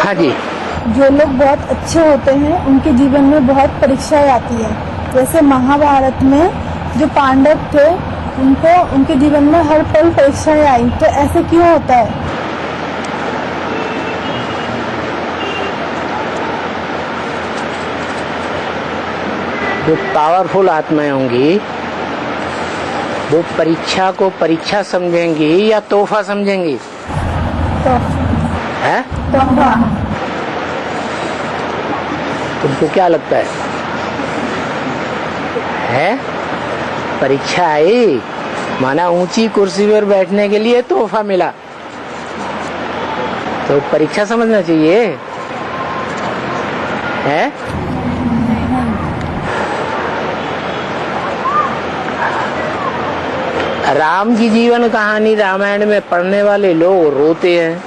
हाँ जी। जो लोग बहुत अच्छे होते हैं उनके जीवन में बहुत परीक्षाएं आती है। जैसे महाभारत में जो पांडव थे उनको उनके जीवन में हर पल परीक्षाएं आई, तो ऐसे क्यों होता है? जो पावरफुल आत्माएं होंगी वो परीक्षा को परीक्षा समझेंगी या तोहफा समझेंगी? है? तुमको क्या लगता है? परीक्षा आई माना ऊंची कुर्सी पर बैठने के लिए तोहफा मिला, तो परीक्षा समझना चाहिए। है? राम की जीवन कहानी रामायण में पढ़ने वाले लोग रोते हैं।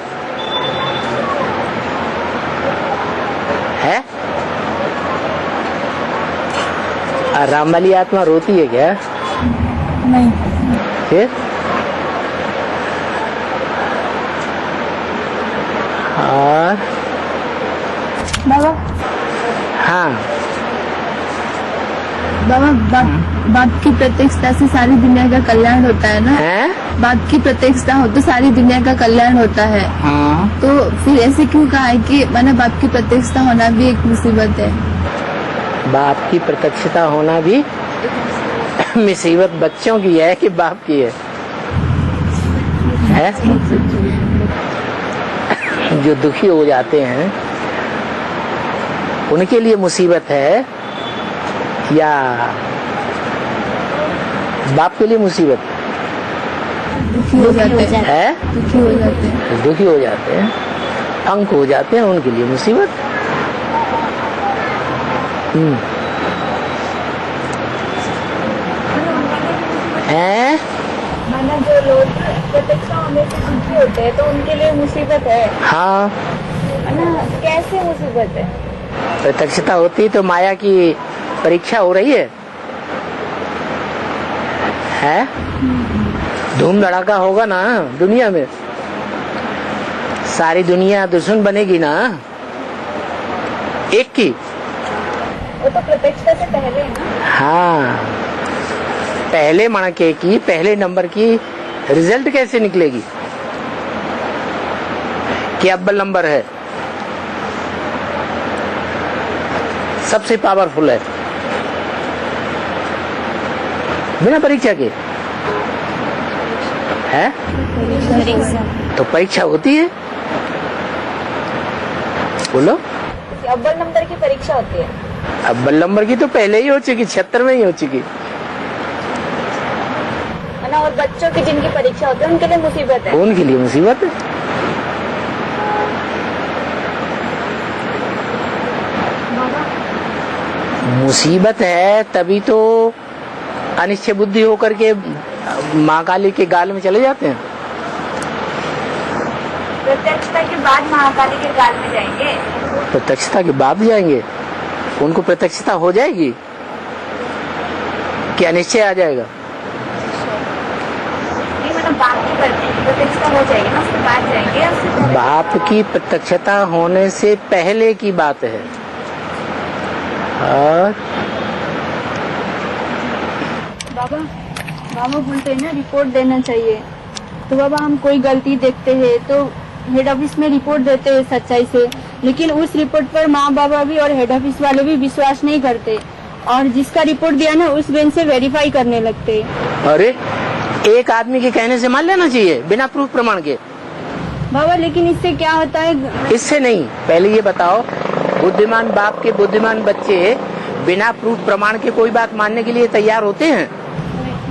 है? राम वाली आत्मा रोती है क्या? नहीं। फिर? और बाबा, हाँ बाबा बाप की प्रत्यक्षता से सारी दुनिया का कल्याण होता है ना? है? बाप की प्रत्यक्षता हो तो सारी दुनिया का कल्याण होता है। हाँ। तो फिर ऐसे क्यों कहा है कि माना बाप की प्रत्यक्षता होना भी एक मुसीबत है? बाप की प्रत्यक्षता होना भी मुसीबत बच्चों की है कि बाप की है? जो दुखी हो जाते हैं उनके लिए मुसीबत है या बाप के लिए मुसीबत? दुखी हो जाते हैं। दुखी हो जाते हैं, अंक हो जाते हैं, उनके लिए मुसीबत। है? माना जो लोग प्रत्यक्षता होने से दुखी होते हैं तो उनके लिए मुसीबत है। हाँ। ना कैसे मुसीबत है? प्रत्यक्षता होती तो माया की परीक्षा हो रही है। धूम धड़ाका होगा ना दुनिया में, सारी दुनिया दुश्मन बनेगी ना एक की। वो तो प्रत्यक्षता से पहले है ना? हाँ, पहले मणके की पहले नंबर की रिजल्ट कैसे निकलेगी कि अव्वल नंबर है, सबसे पावरफुल है बिना परीक्षा के? है? तो परीक्षा होती है, बोलो। अव्वल नंबर की परीक्षा होती है। अव्वल नंबर की तो पहले ही हो चुकी, 76 में ही हो चुकी। और बच्चों की जिनकी परीक्षा होती है उनके लिए मुसीबत है। उनके लिए मुसीबत है। मुसीबत है तभी तो अनिश्चय बुद्धि होकर के माँ काली के गाल में चले जाते हैं। प्रत्यक्षता के बाद महाकाली के गाल में जाएंगे। प्रत्यक्षता के बाद जाएंगे, उनको प्रत्यक्षता हो जाएगी कि अनिश्चय आ जाएगा? नहीं, मतलब बाप की प्रत्यक्षता हो जाएगी ना, उसके बाद जाएंगे। बाप की प्रत्यक्षता होने से पहले की बात है। और बाबा बोलते हैं ना रिपोर्ट देना चाहिए, तो बाबा हम कोई गलती देखते हैं तो हेड ऑफिस में रिपोर्ट देते हैं सच्चाई से, लेकिन उस रिपोर्ट पर माँ बाबा भी और हेड ऑफिस वाले भी विश्वास नहीं करते और जिसका रिपोर्ट दिया ना उस बेंच से वेरीफाई करने लगते। अरे एक आदमी के कहने से मान लेना चाहिए बिना प्रूफ प्रमाण के? बाबा लेकिन इससे क्या होता है? इससे नहीं, पहले ये बताओ, बुद्धिमान बाप के बुद्धिमान बच्चे बिना प्रूफ प्रमाण के कोई बात मानने के लिए तैयार होते हैं?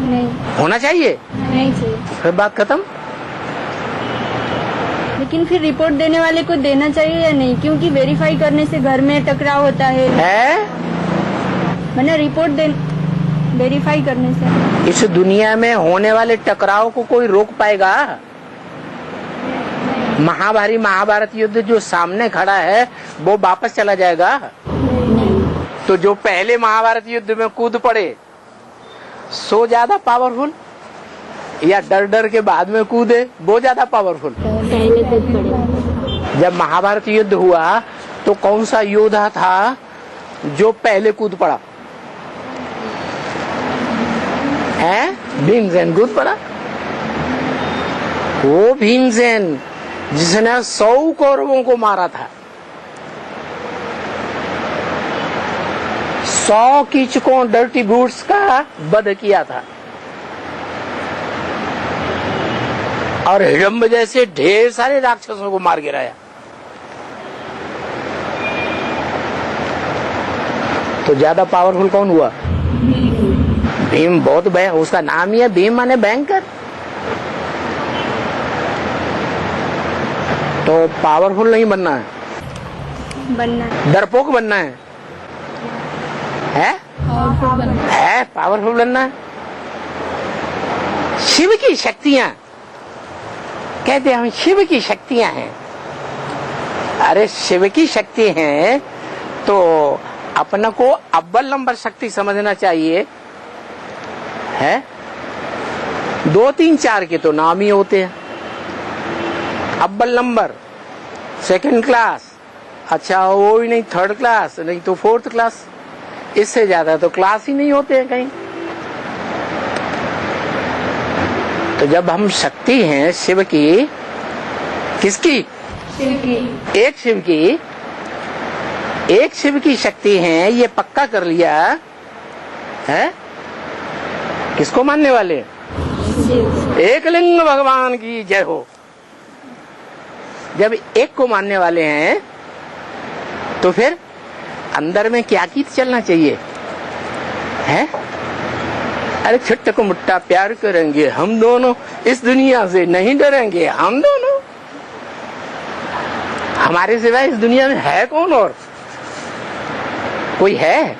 नहीं। होना चाहिए? नहीं चाहिए। फिर बात खत्म। लेकिन फिर रिपोर्ट देने वाले को देना चाहिए या नहीं? क्योंकि वेरीफाई करने से घर में टकराव होता है। मैंने रिपोर्ट वेरीफाई करने से इस दुनिया में होने वाले टकराव को कोई रोक पाएगा? महाभारत युद्ध जो सामने खड़ा है वो वापस चला जाएगा? तो जो पहले महाभारत युद्ध में कूद पड़े सो ज्यादा पावरफुल, या डर डर के बाद में कूदे वो ज्यादा पावरफुल? पहले कूद पड़े। जब महाभारत युद्ध हुआ तो कौन सा योद्धा था जो पहले कूद पड़ा? है भीमसेन कूद पड़ा। वो भीमसेन जिसने 100 कौरवों को मारा था, 100 कीचकों डर्टी ब्रूट्स का वध किया था, और हिडम्ब जैसे ढेर सारे राक्षसों को मार गिराया। तो ज्यादा पावरफुल कौन हुआ? भीम। बहुत उसका नाम ही है भीम, माने भयंकर। तो पावरफुल नहीं बनना है, डरपोक बनना है, पावरफुल बनना है। शिव की शक्तियां कहते हैं, हम शिव की शक्तियां हैं। अरे शिव की शक्ति हैं तो अपना को अव्वल नंबर शक्ति समझना चाहिए। है 2, 3, 4 के तो नाम ही होते हैं। अव्वल नंबर, सेकंड क्लास, अच्छा वो ही नहीं 3rd क्लास, नहीं तो 4th क्लास, इससे ज्यादा तो क्लास ही नहीं होते हैं कहीं। तो जब हम शक्ति हैं शिव की, किसकी? शिव की। एक शिव की शक्ति है, ये पक्का कर लिया है। किसको मानने वाले? एक लिंग भगवान की जय हो। जब एक को मानने वाले हैं तो फिर अंदर में क्या की चलना चाहिए? है अरे छुट्टा को मुट्टा प्यार करेंगे हम दोनों, इस दुनिया से नहीं डरेंगे हम दोनों। हमारे सिवाय इस दुनिया में है कौन? और कोई है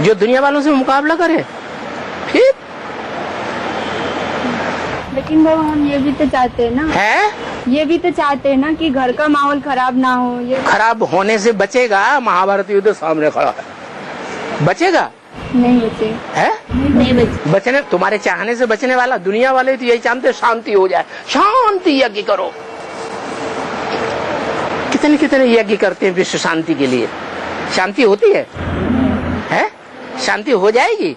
जो दुनिया वालों से मुकाबला करे? फिर लेकिन बाबा हम ये भी तो चाहते हैं ना, ये भी तो चाहते हैं ना कि घर का माहौल खराब ना हो। ये खराब होने से बचेगा? महाभारत युद्ध सामने खड़ा है, बचेगा? नहीं बचे है, नहीं बचे। बचने तुम्हारे चाहने से बचने वाला? दुनिया वाले तो यही चाहते शांति हो जाए, शांति यज्ञ करो। कितने कितने यज्ञ करते हैं विश्व शांति के लिए। शांति होती है? शांति हो जाएगी?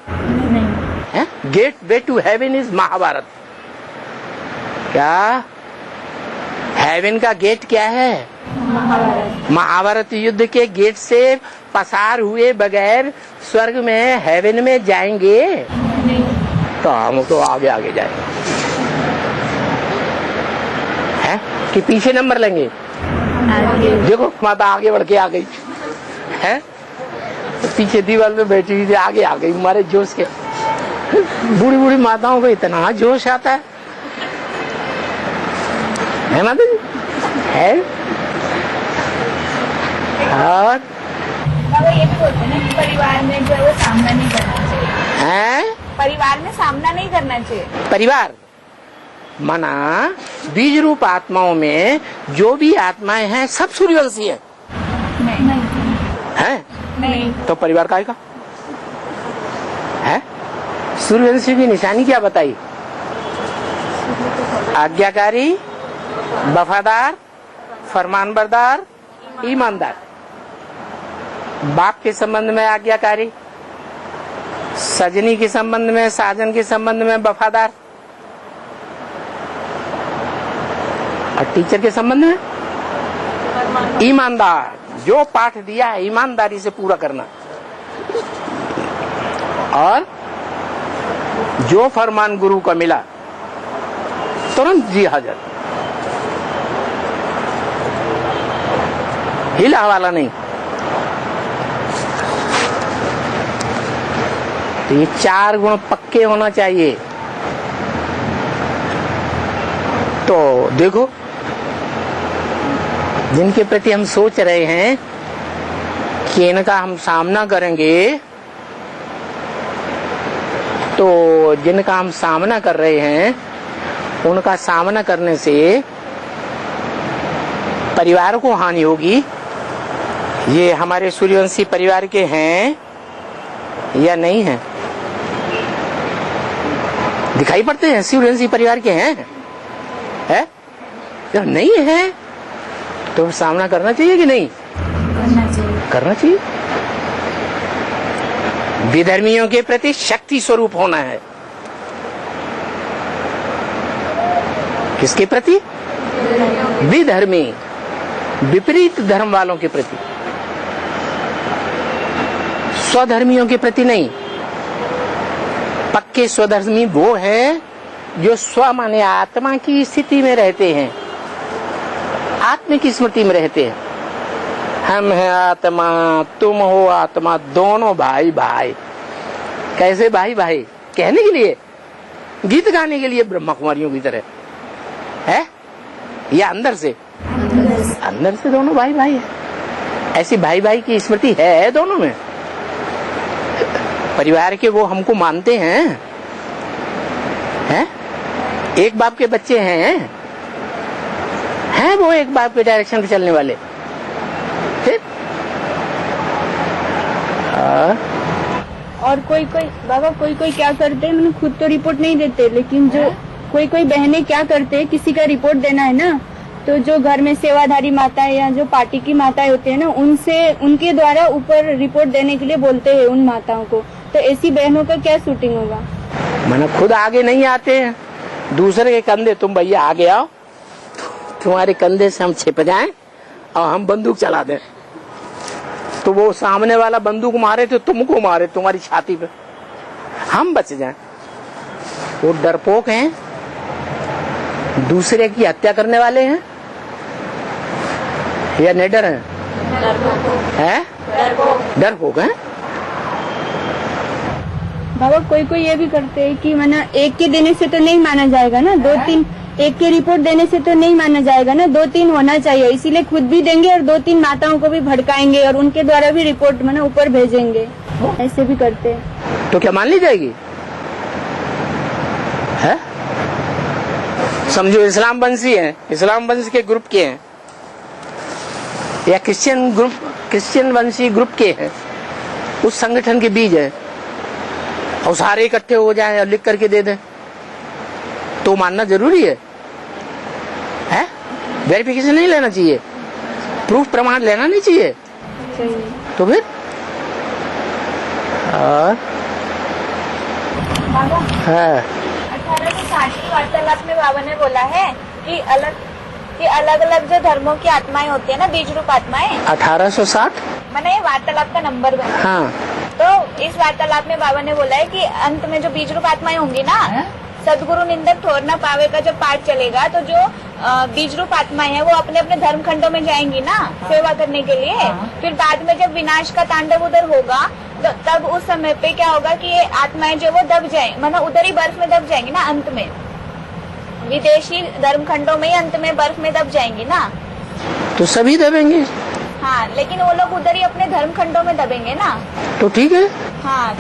है? Gateway to heaven is Mahabharata. क्या हेवन का गेट क्या है? महाभारत युद्ध के गेट से पसार हुए बगैर स्वर्ग में, हेवन में जाएंगे? तो हम तो आगे आगे जाएंगे। है कि पीछे नंबर लेंगे? देखो माता आगे बढ़ के आ गई है, तो पीछे दीवार पे बैठी हुई थी, आगे आ गई हमारे जोश के। बूढ़ी बूढ़ी माताओं को इतना जोश आता है माता जी? है। और ये भी बोलते हैं ना कि परिवार में जो है वो सामना नहीं करना चाहिए। है परिवार में सामना नहीं करना चाहिए। परिवार माना बीज रूप आत्माओं में जो भी आत्माएं हैं सब सूर्यवंशी है। नहीं है? नहीं। तो परिवार का है? सूर्यवंशी की निशानी क्या बताई? आज्ञाकारी, वफादार, फरमानबरदार, ईमानदार। बाप के संबंध में आज्ञाकारी, सजनी के संबंध में, साजन के संबंध में वफादार, और टीचर के संबंध में ईमानदार। जो पाठ दिया है ईमानदारी से पूरा करना, और जो फरमान गुरु का मिला तुरंत जी हाजिर, हिला हवाला नहीं। तो ये 4 गुण पक्के होना चाहिए। तो देखो जिनके प्रति हम सोच रहे हैं कि इनका हम सामना करेंगे, तो जिनका हम सामना कर रहे हैं उनका सामना करने से परिवार को हानि होगी। ये हमारे सूर्यवंशी परिवार के हैं या नहीं हैं? दिखाई पड़ते हैं सूर्यवंशी परिवार के हैं? जब नहीं है तो सामना करना चाहिए कि नहीं? करना चाहिए। विधर्मियों के प्रति शक्ति स्वरूप होना है। किसके प्रति? विधर्मी, विपरीत धर्म वालों के प्रति, स्वधर्मियों के प्रति नहीं। पक्के स्वधर्मी वो है जो स्व माने आत्मा की स्थिति में रहते हैं, आत्मा की स्मृति में रहते हैं। हम हैं आत्मा, तुम हो आत्मा, दोनों भाई भाई। कैसे भाई भाई? कहने के लिए, गीत गाने के लिए ब्रह्मा कुमारियों की तरह है, या अंदर से? अंदर से दोनों भाई भाई है। ऐसी भाई भाई की स्मृति है दोनों में। परिवार के वो हमको मानते हैं, एक बाप के बच्चे हैं वो एक बाप के डायरेक्शन पे चलने वाले। फिर और कोई कोई क्या करते हैं, मैंने खुद तो रिपोर्ट नहीं देते, लेकिन जो कोई बहनें क्या करते हैं, किसी का रिपोर्ट देना है ना, तो जो घर में सेवाधारी माताएं या जो पार्टी की माताएं होती है ना, उनसे उनके द्वारा ऊपर रिपोर्ट देने के लिए बोलते हैं उन माताओं को। तो ऐसी बहनों का क्या शूटिंग होगा? मैंने खुद आगे नहीं आते हैं, दूसरे के कंधे, तुम भैया आगे आओ, तुम्हारे कंधे से हम छिप जाएं और हम बंदूक चला दें, तो वो सामने वाला बंदूक मारे तो तुमको मारे तुम्हारी छाती पे, हम बच जाएं। वो डरपोक हैं, दूसरे की हत्या करने वाले हैं या निडर हैं? डरपोक हैं। बाबा कोई ये भी करते हैं कि माना एक के देने से तो नहीं माना जाएगा ना, 2-3 एक के रिपोर्ट देने से तो नहीं माना जाएगा ना, 2-3 होना चाहिए, इसीलिए खुद भी देंगे और 2-3 माताओं को भी भड़काएंगे और उनके द्वारा भी रिपोर्ट माना ऊपर भेजेंगे। ऐसे भी करते हैं। तो क्या मान ली जाएगी? है? समझो इस्लाम वंशी है, इस्लाम वंश के ग्रुप के हैं या क्रिश्चियन वंशी ग्रुप के हैं, उस संगठन के बीज है, और सारे इकट्ठे हो जाएं और लिख करके दे दें, तो मानना जरूरी है? वेरिफिकेशन नहीं लेना चाहिए, प्रूफ प्रमाण लेना नहीं चाहिए। तो फिर हाँ। 1860 की वार्तालाप में बाबा ने बोला है कि अलग अलग जो धर्मों की आत्माएं होती है ना, बीज रूप आत्माएं। 1860 मैंने ये वार्तालाप का नंबर बना। हाँ। तो इस वार्तालाप में बाबा ने बोला है कि अंत में जो बीज रूप आत्माएं होंगी ना, सदगुरु निंदक ठोर न पावे का जब पाठ चलेगा, तो जो बीज रूप आत्माएं हैं वो अपने अपने धर्म खंडों में जाएंगी ना सेवा करने के लिए। फिर बाद में जब विनाश का तांडव उधर होगा, तो तब उस समय पे क्या होगा कि ये आत्माएं जो वो दब जाए, मतलब उधर ही बर्फ में दब जाएंगी ना, अंत में विदेशी धर्म खंडों में ही अंत में बर्फ में दब जाएंगी ना। तो सभी दबेंगे। हाँ, लेकिन वो लोग उधर ही अपने धर्म खंडों में दबेंगे ना, तो ठीक है। हाँ।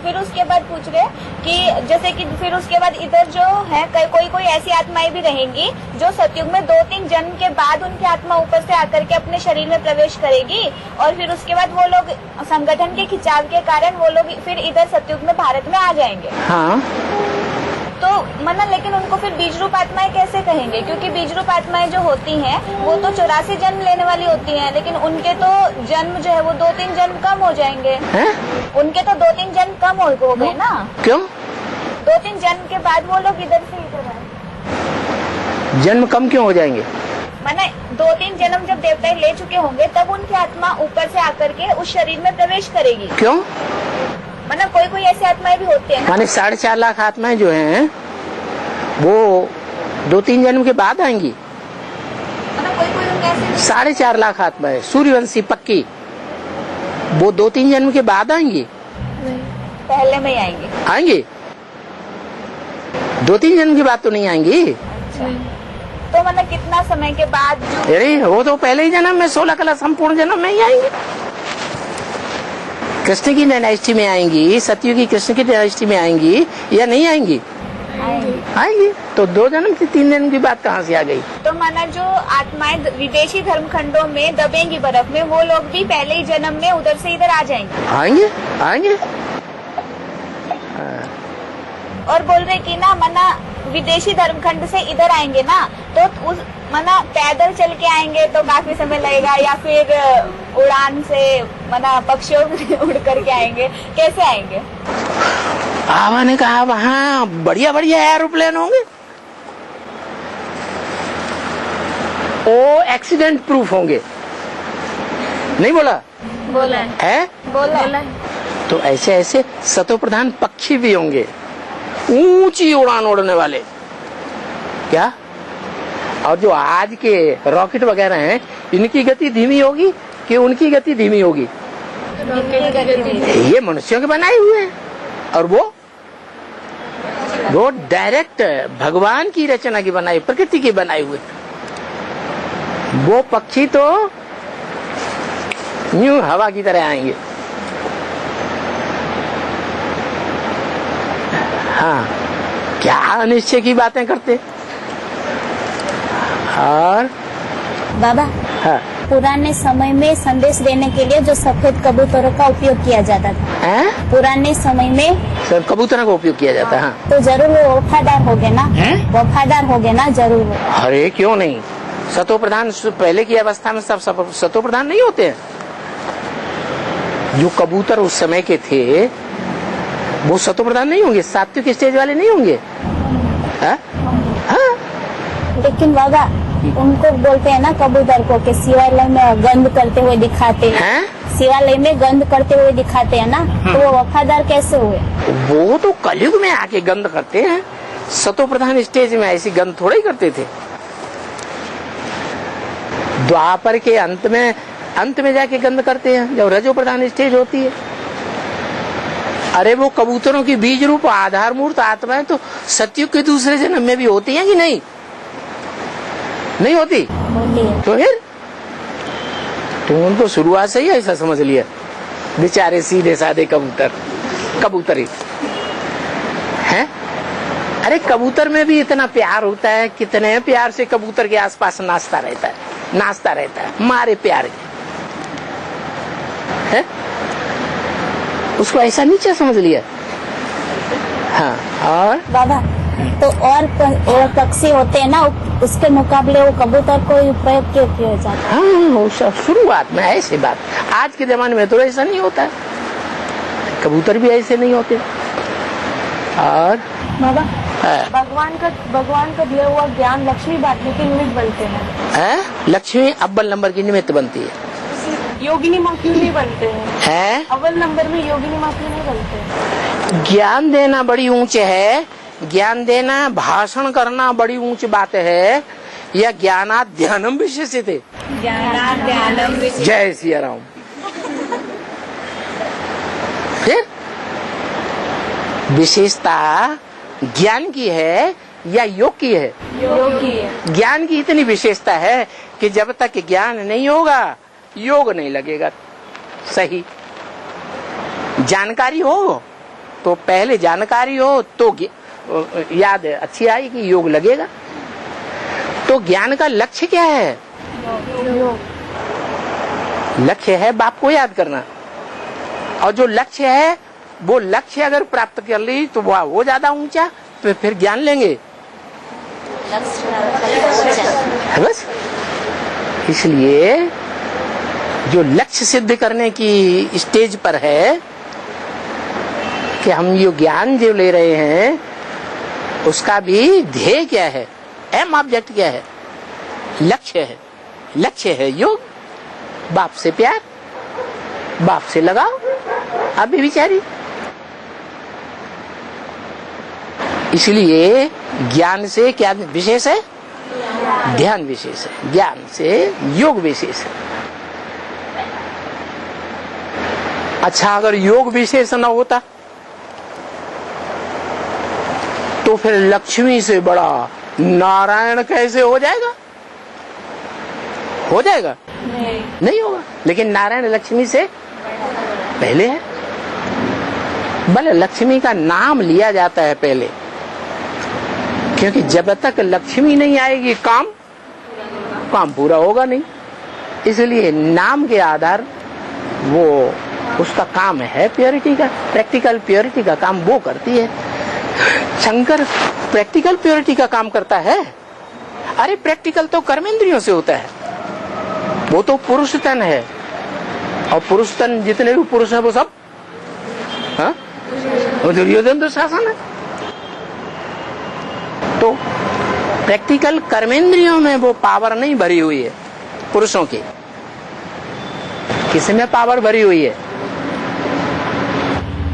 फिर उसके बाद पूछ रहे कि जैसे कि फिर उसके बाद इधर जो है कोई ऐसी आत्माएं भी रहेंगी जो सतयुग में 2-3 जन्म के बाद उनकी आत्मा ऊपर से आकर के अपने शरीर में प्रवेश करेगी, और फिर उसके बाद वो लोग संगठन के खिंचाव के कारण वो लोग फिर इधर सतयुग में भारत में आ जाएंगे। हाँ। तो मना, लेकिन उनको फिर बीज रूप आत्माएं कैसे कहेंगे? क्योंकि बीज रूप आत्माएं जो होती हैं वो तो 84 जन्म लेने वाली होती हैं, लेकिन उनके तो जन्म जो है वो 2-3 जन्म कम हो जाएंगे। उनके तो 2-3 जन्म कम हो गए ना। क्यों? 2-3 जन्म के बाद वो लोग इधर से इधर आए। जन्म कम क्यों हो जाएंगे? माने 2-3 जन्म जब देवता ले चुके होंगे तब उनकी आत्मा ऊपर से आकर के उस शरीर में प्रवेश करेगी। क्यों? माना कोई ऐसी आत्माएं भी होती है ना, माने 4.5 लाख आत्माएं जो हैं वो 2-3 जन्म के बाद आएंगी। मतलब कोई उनके ऐसे 4.5 लाख आत्माएं सूर्यवंशी पक्की, वो 2-3 जन्म के बाद आएंगी। पहले में ही आएंगी 2-3 जन्म के बाद तो नहीं आएंगी। तो मतलब कितना समय के बाद? अरे वो तो पहले ही जन्म में 16 कला संपूर्ण जन्म में ही आएंगे। कृष्ण की डायनेस्टी में आएंगी, सतयुग की कृष्ण की डायनेस्टी में आएंगी या नहीं आएंगी? आएंगी। तो 2 जन्म की 3 जन्म की बात कहाँ से आ गई? तो माना जो आत्माएं विदेशी धर्म खंडों में दबेंगी बर्फ में, वो लोग भी पहले ही जन्म में उधर से इधर आ जाएंगे। आएंगे। और बोल रहे कि ना मना विदेशी धर्म खंड से इधर आएंगे ना, तो मना पैदल चल के आएंगे तो काफी समय लगेगा, या फिर उड़ान से मना पक्षियों में उड़ करके आएंगे, कैसे आएंगे? बाबा ने कहा वहाँ बढ़िया बढ़िया एरोप्लेन होंगे, वो एक्सीडेंट प्रूफ होंगे। नहीं बोला? बोला है? बोला। तो ऐसे ऐसे सतो प्रधान पक्षी भी होंगे, ऊंची उड़ान उड़ने वाले। क्या? और जो आज के रॉकेट वगैरह हैं, इनकी गति धीमी होगी कि उनकी गति धीमी होगी? ये मनुष्यों के बनाए हुए हैं, और वो डायरेक्ट भगवान की रचना की बनाई, प्रकृति की बनाए हुए। वो पक्षी तो यूं हवा की तरह आएंगे। हाँ, क्या अनिश्चय की बातें करते। और बाबा, हाँ, पुराने समय में संदेश देने के लिए जो सफेद कबूतरों का उपयोग किया जाता था, हैं? पुराने समय में सर कबूतरों का उपयोग किया जाता है। हाँ। तो जरूर वो वफादार हो गए ना? वफादार हो गए ना जरूर वो। अरे क्यों नहीं, सतो प्रधान पहले की अवस्था में सब सतो प्रधान नहीं होते हैं। जो कबूतर उस समय के थे वो सतो प्रधान नहीं होंगे, सात्विक स्टेज वाले नहीं होंगे। हाँ? हाँ? लेकिन बाबा, उनको बोलते हैं ना कबूतर को कि शिवालय में गंध करते हुए दिखाते हैं, हैं? शिवालय में गंध करते हुए दिखाते हैं ना, तो वो वफादार कैसे हुए? वो तो कलयुग में आके गंध करते हैं, सतो प्रधान स्टेज में ऐसी गंध थोड़ा ही करते थे। द्वापर के अंत में जाके गंध करते हैं, जब रजो प्रधान स्टेज होती है। अरे वो कबूतरों की बीज रूप आधार मूर्त आत्माएं तो सतयुग के दूसरे जन्म में भी होती हैं कि नहीं? नहीं होती? तो फिर तुम उनको शुरुआत से ही ऐसा समझ लिया, बेचारे सीधे साधे कबूतरी हैं। अरे कबूतर में भी इतना प्यार होता है, कितने प्यार से कबूतर के आसपास नाचता रहता है, मारे प्यारे है। उसको ऐसा नीचे समझ लिया। हाँ, और बाबा, तो और पक्षी होते हैं ना, उसके मुकाबले वो कबूतर को उपयोग क्यों किया जाता है? हाँ, शुरुआत में ऐसी बात, आज के जमाने में तो ऐसा नहीं होता है, कबूतर भी ऐसे नहीं होते। और बाबा, हाँ, भगवान का दिया हुआ ज्ञान लक्ष्मी बांटने के निमित्त बनते हैं। लक्ष्मी अव्वल नंबर की निमित्त बनती है। योगिनी माँ क्यों नहीं बनते हैं? अव्वल नंबर में योगिनी माँ क्यों नहीं बनते हैं? ज्ञान देना बड़ी ऊंचे है, ज्ञान देना, भाषण करना बड़ी ऊंची बात है, या ज्ञानात ध्यानम विशेषिते। जय सिया राम। फिर विशेषता ज्ञान की है या योग की है? योग की है। ज्ञान की इतनी विशेषता है कि जब तक ज्ञान नहीं होगा योग नहीं लगेगा। सही जानकारी हो तो पहले जानकारी हो तो याद अच्छी आएगी, योग लगेगा। तो ज्ञान का लक्ष्य क्या है? लक्ष्य है बाप को याद करना, और जो लक्ष्य है वो लक्ष्य अगर प्राप्त कर ली तो वो ज्यादा ऊंचा, तो फिर ज्ञान लेंगे। बस इसलिए जो लक्ष्य सिद्ध करने की स्टेज पर है कि हम ये ज्ञान जो ले रहे हैं उसका भी ध्येय क्या है, एम ऑब्जेक्ट क्या है? लक्ष्य है। लक्ष्य है योग, बाप से प्यार, बाप से लगाओ। अभी विचारी, इसलिए ज्ञान से क्या विशेष है? ध्यान विशेष है, ज्ञान से योग विशेष है। अच्छा, अगर योग विशेष न होता तो फिर लक्ष्मी से बड़ा नारायण कैसे हो जाएगा? हो जाएगा? नहीं होगा। लेकिन नारायण लक्ष्मी से पहले है। भले लक्ष्मी का नाम लिया जाता है पहले, क्योंकि जब तक लक्ष्मी नहीं आएगी काम पूरा होगा नहीं। इसलिए नाम के आधार वो उसका काम है प्योरिटी का, प्रैक्टिकल प्योरिटी का काम वो करती है। शंकर प्रैक्टिकल प्योरिटी का काम करता है। अरे प्रैक्टिकल तो कर्मेंद्रियों से होता है, वो तो पुरुष तन है, और पुरुष तन जितने भी पुरुष है वो सब हाँ? वो दुर्योधन दुशासन है। तो प्रैक्टिकल कर्मेंद्रियों में वो पावर नहीं भरी हुई है पुरुषों की। किसमें पावर भरी हुई है?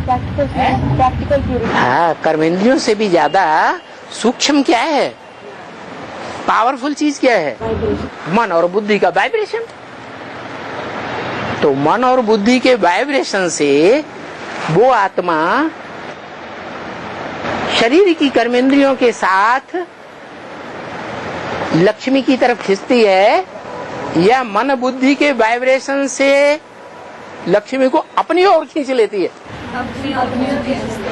Practical purity. हाँ, कर्मेंद्रियों से भी ज्यादा सूक्ष्म क्या है, पावरफुल चीज क्या है? मन और बुद्धि का वाइब्रेशन। तो मन और बुद्धि के वाइब्रेशन से वो आत्मा शरीर की कर्मेंद्रियों के साथ लक्ष्मी की तरफ खिंचती है, या मन बुद्धि के वाइब्रेशन से लक्ष्मी को अपनी ओर खींच लेती है?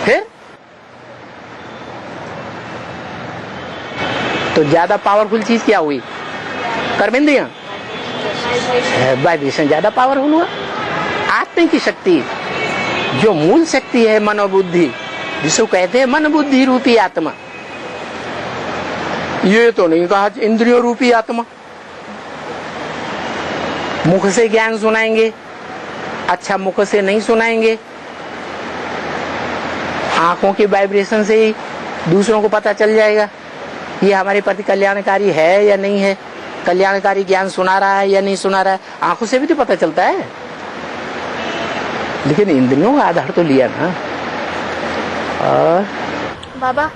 फिर तो ज्यादा पावरफुल चीज क्या हुई? कर्मेंद्रियां। वाइब्रेशन ज्यादा पावरफुल हुआ। आत्मा की शक्ति जो मूल शक्ति है मन और बुद्धि, जिसको कहते हैं मन बुद्धि रूपी आत्मा, ये तो नहीं कहा इंद्रियों रूपी आत्मा। मुख से ज्ञान सुनाएंगे, अच्छा मुख से नहीं सुनाएंगे, आंखों के वाइब्रेशन से ही दूसरों को पता चल जाएगा ये हमारे प्रति कल्याणकारी है या नहीं है, कल्याणकारी ज्ञान सुना रहा है या नहीं सुना रहा है, आंखों से भी तो पता चलता है। लेकिन इंद्रियों का आधार तो लिया ना। और बाबा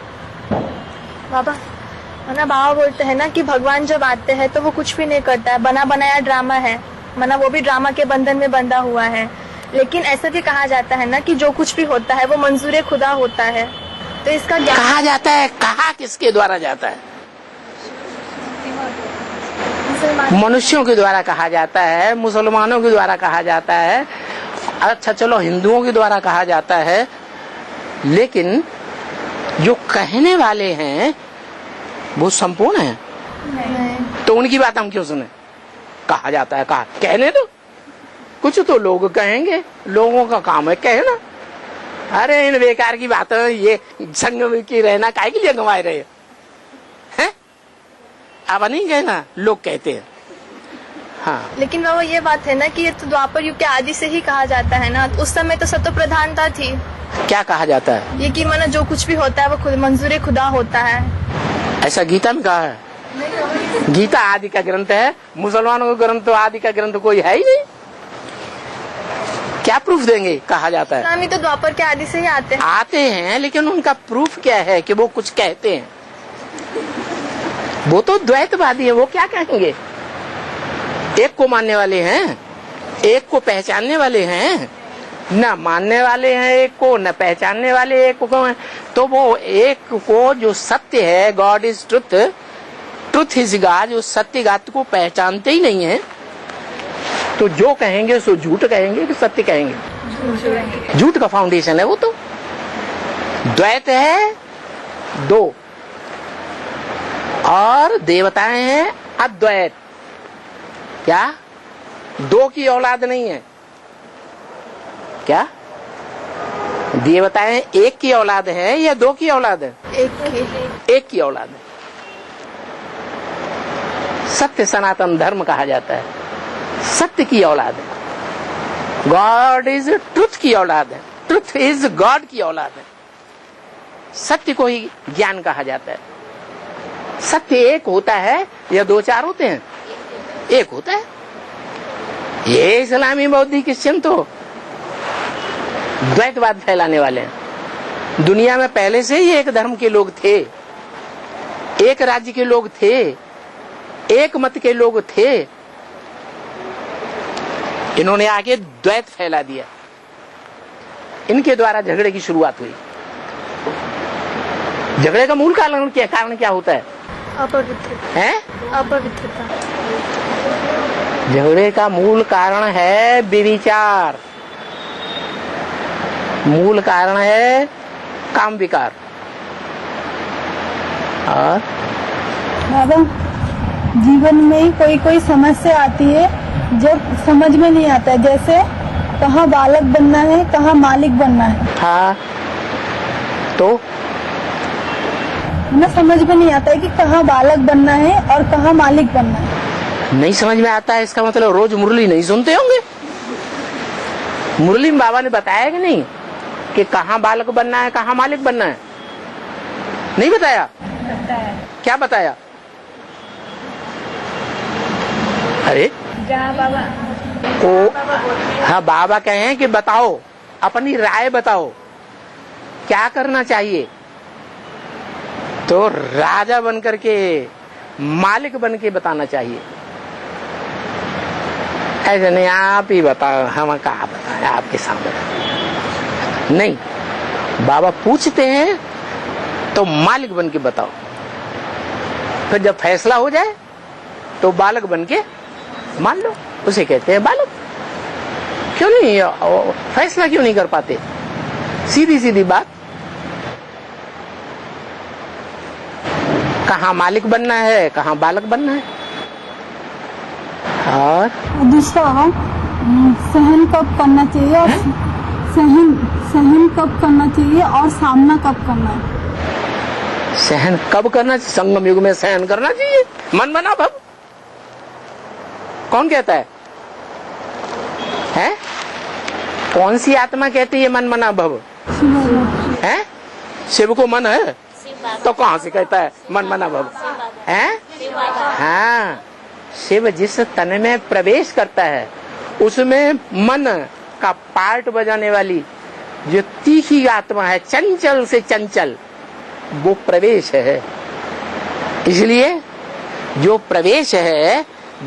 ना बाबा बोलते हैं ना कि भगवान जब आते हैं तो वो कुछ भी नहीं करता है, बना बनाया ड्रामा है, मना वो भी ड्रामा के बंधन में बंधा हुआ है। लेकिन ऐसा भी कहा जाता है ना कि जो कुछ भी होता है वो मंजूर खुदा होता है। तो इसका क्या कहा जाता है? कहा किसके द्वारा जाता है? मनुष्यों के द्वारा कहा जाता है, मुसलमानों के द्वारा कहा जाता है, अच्छा चलो हिंदुओं के द्वारा कहा जाता है, लेकिन जो कहने वाले हैं वो संपूर्ण है। तो उनकी बात हम क्यों सुने? कहा जाता है, कहा कहने दो, कुछ तो लोग कहेंगे, लोगों का काम है कहना। अरे इन बेकार की बातें, ये संग की रहना काहे के लिए गंवाए रहे हैं? अब नहीं कहना, लोग कहते हैं। हाँ, लेकिन बाबा ये बात है ना कि ये तो द्वापर युग के आदि से ही कहा जाता है ना, तो उस समय तो सत्व प्रधानता थी। क्या कहा जाता है? ये कि माना जो कुछ भी होता है वो खुद मंजूर खुदा होता है। ऐसा गीता में कहा है? गीता आदि का ग्रंथ है, मुसलमानों का ग्रंथ तो आदि का ग्रंथ कोई है ही नहीं। क्या प्रूफ देंगे? कहा जाता है। इस्लामी तो द्वापर के आदि से ही आते हैं, लेकिन उनका प्रूफ क्या है कि वो कुछ कहते हैं? वो तो द्वैतवादी है, वो क्या कहेंगे? एक को मानने वाले हैं, एक को पहचानने वाले हैं, न मानने वाले हैं एक को, न पहचानने वाले एक को हैं। तो वो एक को जो सत्य है, God is truth, truth is God, जो सत्य गात को पहचानते ही नहीं है, तो जो कहेंगे सो झूठ कहेंगे कि सत्य कहेंगे? झूठ का फाउंडेशन है वो तो। द्वैत है दो, और देवताएं हैं अद्वैत। क्या दो की औलाद नहीं है? क्या देवताएं एक की औलाद है या दो की औलाद है? एक की औलाद है। सत्य सनातन धर्म कहा जाता है, सत्य की औलाद है। गॉड इज ट्रुथ की औलाद है, ट्रुथ इज गॉड की औलाद है। सत्य को ही ज्ञान कहा जाता है। सत्य एक होता है या दो चार होते हैं? एक होता है। ये इस्लामी बौद्धिक क्रिश्चियन तो द्वैतवाद फैलाने वाले हैं। दुनिया में पहले से ही एक धर्म के लोग थे, एक राज्य के लोग थे, एक मत के लोग थे। इन्होंने आगे द्वैत फैला दिया। इनके द्वारा झगड़े की शुरुआत हुई। झगड़े का मूल कारण क्या होता है? अपवित्रता है? अपवित्रता। झगड़े का मूल कारण है व्यभिचार, मूल कारण है काम विकार। और बाबा जीवन में कोई कोई समस्या आती है जब समझ में नहीं आता है, जैसे कहाँ बालक बनना है, कहाँ मालिक बनना है। हाँ, तो हमें समझ में नहीं आता है कि कहाँ बालक बनना है और कहाँ मालिक बनना है। नहीं समझ में आता है इसका मतलब रोज मुरली नहीं सुनते होंगे। मुरली में बाबा ने बताया कि नहीं कि कहाँ बालक बनना है कहाँ मालिक बनना है? नहीं बताया? क्या बताया? अरे जहाँ बाबा हाँ बाबा कहे हैं कि बताओ, अपनी राय बताओ क्या करना चाहिए। तो राजा बनकर के मालिक बन के बताना चाहिए। ऐसे नहीं आप ही बताओ, हम कहा बताएं आपके सामने। नहीं, बाबा पूछते हैं तो मालिक बन के बताओ, फिर जब फैसला हो जाए तो बालक बन के मान लो, उसे कहते हैं बालक। क्यों नहीं फैसला क्यों नहीं कर पाते? सीधी सीधी बात। कहाँ मालिक बनना है कहाँ बालक बनना है। और दूसरा सहन कब करना चाहिए और सहन कब करना चाहिए और सामना कब करना है। सहन कब करना चाहिए? संगम युग में सहन करना चाहिए। मन बना भव कौन कहता है? हैं? कौन सी आत्मा कहती है मन बना भव? हैं? शिव को मन है तो कहाँ से कहता है मन बना भव? हैं? हाँ, शिव जिस तन में प्रवेश करता है उसमें मन का पार्ट बजाने वाली जो तीखी आत्मा है, चंचल से चंचल, वो प्रवेश है। इसलिए जो प्रवेश है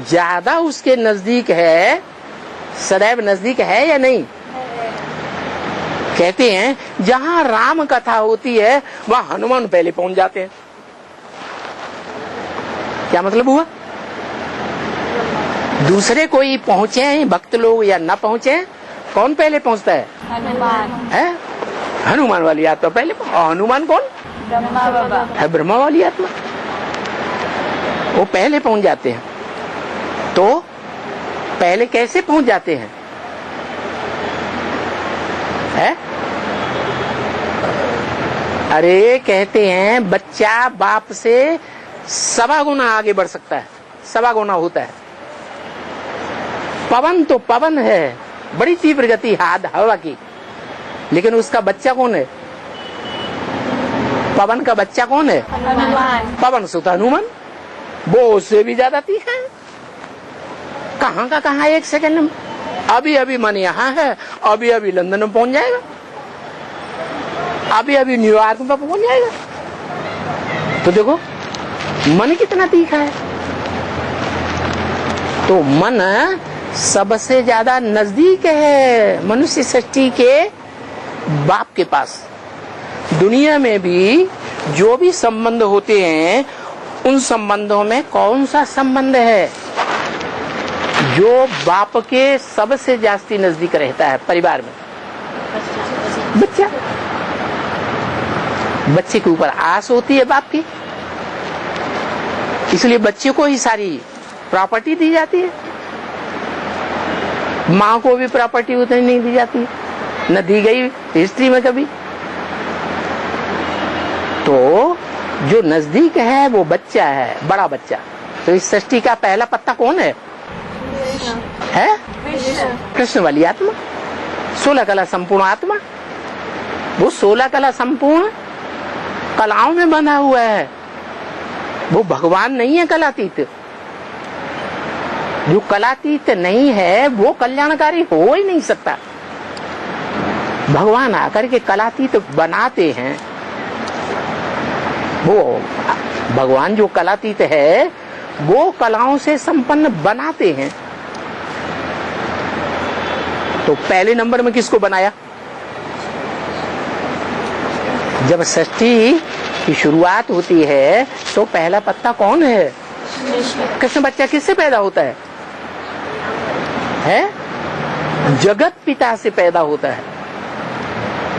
ज्यादा उसके नजदीक है, सदैव नजदीक है या नहीं? कहते हैं जहां राम कथा होती है वहां हनुमान पहले पहुंच जाते हैं। क्या मतलब हुआ? दूसरे कोई पहुंचे भक्त लोग या न पहुंचे, कौन पहले पहुंचता है? हनुमान है हनुमान वाली आत्मा पहले। और हनुमान कौन है? ब्रह्मा वाली आत्मा। वो पहले पहुंच जाते हैं। तो पहले कैसे पहुंच जाते हैं? है? अरे कहते हैं बच्चा बाप से 1.25 गुना आगे बढ़ सकता है, 1.25 गुना होता है। पवन तो पवन है, बड़ी तीव्र गति हवा की, लेकिन उसका बच्चा कौन है? पवन का बच्चा कौन है? हनुमान। पवन सुत हनुमान। वो उससे भी ज्यादा तीखा है। कहाँ का कहाँ 1 सेकंड में। अभी अभी मन यहाँ है, अभी अभी लंदन में पहुंच जाएगा, अभी अभी न्यूयॉर्क में पहुंच जाएगा। तो देखो मन कितना तीखा है। तो मन सबसे ज्यादा नजदीक है मनुष्य सृष्टि के बाप के पास। दुनिया में भी जो भी संबंध होते हैं उन संबंधों में कौन सा संबंध है जो बाप के सबसे जास्ती नजदीक रहता है? परिवार में बच्चा। बच्चे के ऊपर आस होती है बाप की, इसलिए बच्चे को ही सारी प्रॉपर्टी दी जाती है। माँ को भी प्रॉपर्टी उतनी नहीं दी जाती, न दी गई हिस्ट्री में कभी। तो जो नजदीक है वो बच्चा है, बड़ा बच्चा। तो इस सृष्टि का पहला पत्ता कौन है? कृष्ण वाली आत्मा, 16 कला संपूर्ण आत्मा। वो 16 कला संपूर्ण कलाओं में बंधा हुआ है। वो भगवान नहीं है कलातीत। जो कलातीत नहीं है वो कल्याणकारी हो ही नहीं सकता। भगवान आकर के कलातीत बनाते हैं। वो भगवान जो कलातीत है वो कलाओं से संपन्न बनाते हैं। तो पहले नंबर में किसको बनाया? जब सृष्टि की शुरुआत होती है तो पहला पत्ता कौन है? कृष्ण। बच्चा किससे पैदा होता है? जगत पिता से पैदा होता है,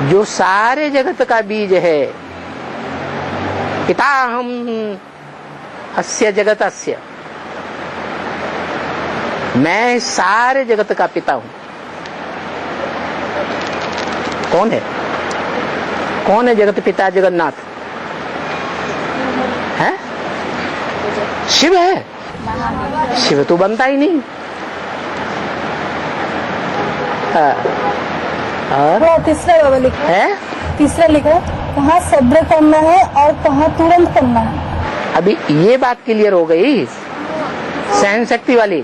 जो सारे जगत का बीज है। पिता हम अस्य जगत अस्य, मैं सारे जगत का पिता हूं। कौन है? कौन है जगत पिता? जगन्नाथ। शिव है, शिव तो बनता ही नहीं। और तीसरा बाबा लिखा है, तीसरा लिखा कहाँ सब्र करना है और कहाँ तुरंत करना है। अभी ये बात क्लियर हो गई सहन शक्ति वाली।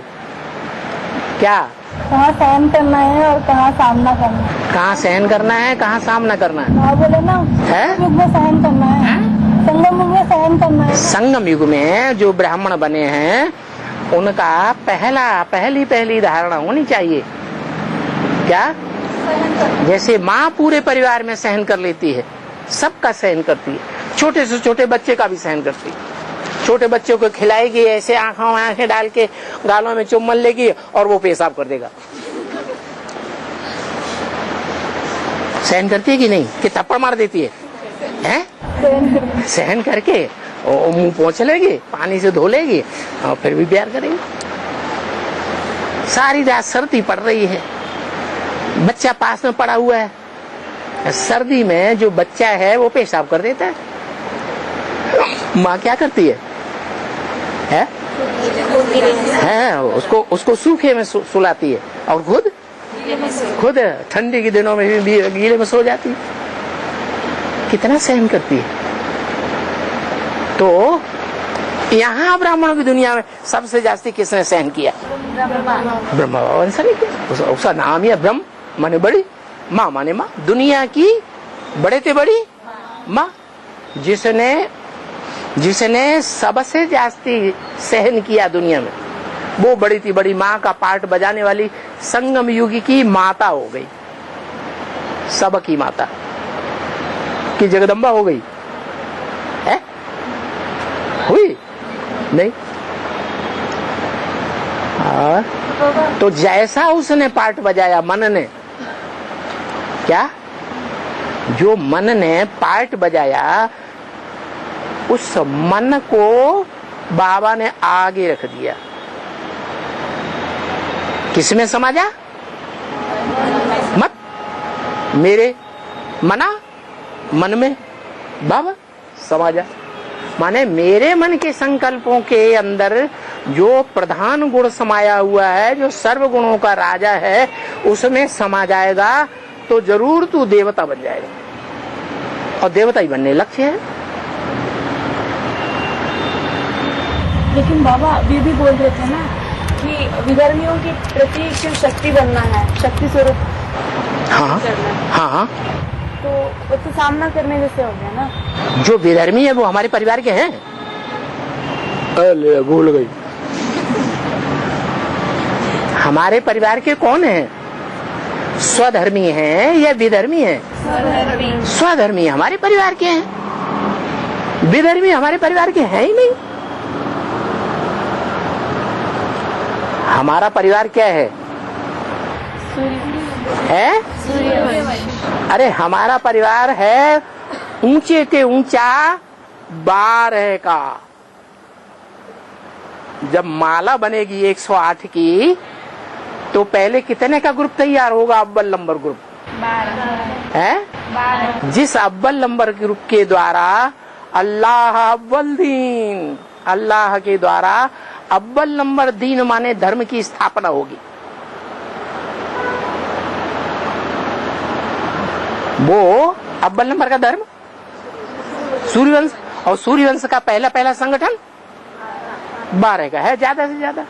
क्या? कहाँ सहन करना है और कहाँ सामना करना है। कहाँ सहन करना है, कहाँ सामना करना है? हाँ बोले ना, है? युग में सहन करना है, संगम युग में सहन करना है। संगम युग में जो ब्राह्मण बने हैं उनका पहली धारणा होनी चाहिए क्या? जैसे माँ पूरे परिवार में सहन कर लेती है, सबका सहन करती है, छोटे से छोटे बच्चे का भी सहन करती है। छोटे बच्चों को खिलाएगी, ऐसे आंखों में आंखें डाल के गालों में चुम्बन लेगी और वो पेशाब कर देगा। सहन करती है कि नहीं? कि थप्पड़ मार देती है, हैं? सहन करके मुंह पोंछ लेगी, पानी से धो लेगी और फिर भी प्यार करेगी। सारी रात सर्दी पड़ रही है, बच्चा पास में पड़ा हुआ है, सर्दी में जो बच्चा है वो पेशाब कर देता है, माँ क्या करती है? उसको सूखे में सुलाती है और खुद ठंडी के दिनों में भी गीले में सो जाती है। कितना सहन करती है। तो यहाँ ब्राह्मणों की दुनिया में सबसे ज्यादा किसने सहन किया? ब्रह्मा बाबा ने सहन किया। उसका नाम ही है ब्रह्म माने बड़ी, माँ माने माँ, दुनिया की बड़े से बड़ी माँ, जिसने सबसे जास्ती सहन किया दुनिया में, वो बड़ी थी बड़ी माँ का पार्ट बजाने वाली संगम युग की माता हो गई, सबकी माता की जगदम्बा हो गई है? हुई नहीं? तो जैसा उसने पार्ट बजाया मन ने, क्या जो मन ने पार्ट बजाया उस मन को बाबा ने आगे रख दिया। किसमें समा जा? मत मेरे मना मन में बाबा समा जा, माने मेरे मन के संकल्पों के अंदर जो प्रधान गुण समाया हुआ है, जो सर्व गुणों का राजा है, उसमें समा जाएगा तो जरूर तू देवता बन जाएगा। और देवता ही बनने लक्ष्य है। लेकिन बाबा अभी भी बोल रहे थे ना कि विधर्मियों के प्रति शिव शक्ति बनना है, शक्ति स्वरूप। हाँ, तो वो तो सामना करने जैसे हो गया ना। जो विधर्मी है वो हमारे परिवार के हैं। भूल गई, हमारे परिवार के कौन हैं? स्वधर्मी हैं या विधर्मी हैं? स्वधर्मी हमारे परिवार के हैं, विधर्मी हमारे परिवार के हैं ही नहीं। हमारा परिवार क्या है? अरे हमारा परिवार है ऊंचे के ऊंचा 12 का। जब माला बनेगी 108 की तो पहले कितने का ग्रुप तैयार होगा? अव्वल नंबर ग्रुप 12 है। जिस अव्वल नंबर ग्रुप के द्वारा अल्लाह अव्वल दीन, अल्लाह के द्वारा अव्वल नंबर दीन माने धर्म की स्थापना होगी, वो अव्वल नंबर का धर्म सूर्यवंश। और सूर्यवंश का पहला संगठन 12 का है, ज्यादा से ज्यादा।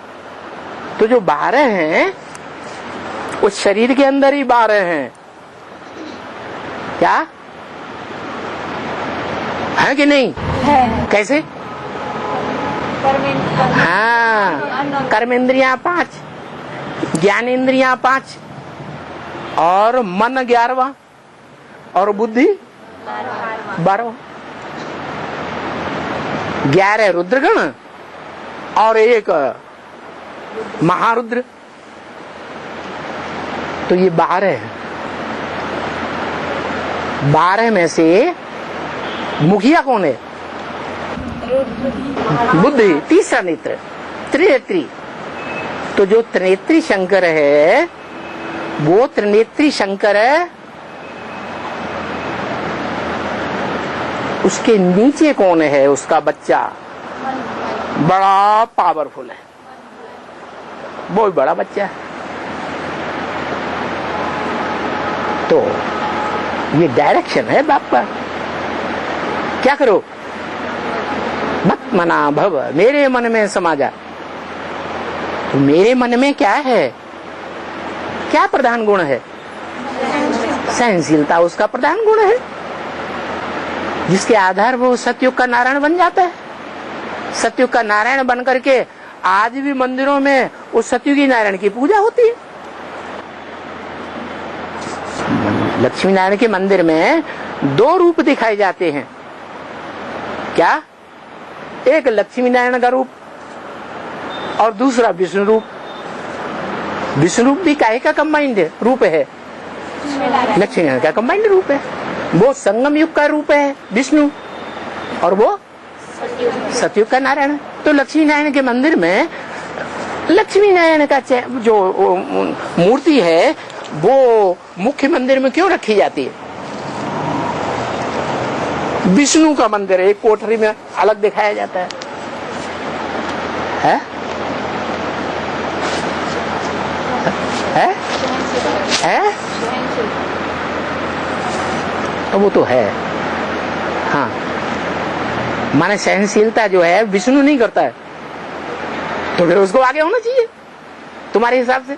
तो जो 12 हैं उस शरीर के अंदर ही 12 हैं, क्या है कि नहीं? है। कैसे? हाँ, कर्मेंद्रियां 5, ज्ञानेंद्रियां 5 और मन 11वां और बुद्धि 12वां। 11 रुद्रगण और 1 महारुद्र। तो ये 12 है। 12 में से मुखिया कौन है? बुद्धि, तीसरा नेत्र, त्रिनेत्री। तो जो त्रिनेत्री शंकर है वो त्रिनेत्री शंकर है, उसके नीचे कौन है? उसका बच्चा बड़ा पावरफुल है, बहुत बड़ा बच्चा है। तो ये डायरेक्शन है बाप का। क्या करो, मत मना भव मेरे मन में समा जा। तो मेरे मन में क्या है, क्या प्रधान गुण है? सहनशीलता उसका प्रधान गुण है, जिसके आधार वो सतयुग का नारायण बन जाता है। सतयुग का नारायण बन करके आज भी मंदिरों में उस सतयुगी नारायण की पूजा होती है। लक्ष्मी नारायण के मंदिर में 2 रूप दिखाए जाते हैं। क्या? एक लक्ष्मी नारायण का रूप और दूसरा विष्णु रूप। विष्णु रूप भी काहे का कंबाइंड रूप है? लक्ष्मी नारायण का कंबाइंड रूप है। वो संगम युग का रूप है विष्णु, और वो सतयुग का नारायण। तो लक्ष्मी नारायण के मंदिर में लक्ष्मी नारायण का जो मूर्ति है वो मुख्य मंदिर में क्यों रखी जाती है? विष्णु का मंदिर एक कोठरी में अलग दिखाया जाता है, है? है? तो वो तो है, हाँ। माने सहनशीलता जो है विष्णु नहीं करता है, तो फिर उसको आगे होना चाहिए तुम्हारे हिसाब से।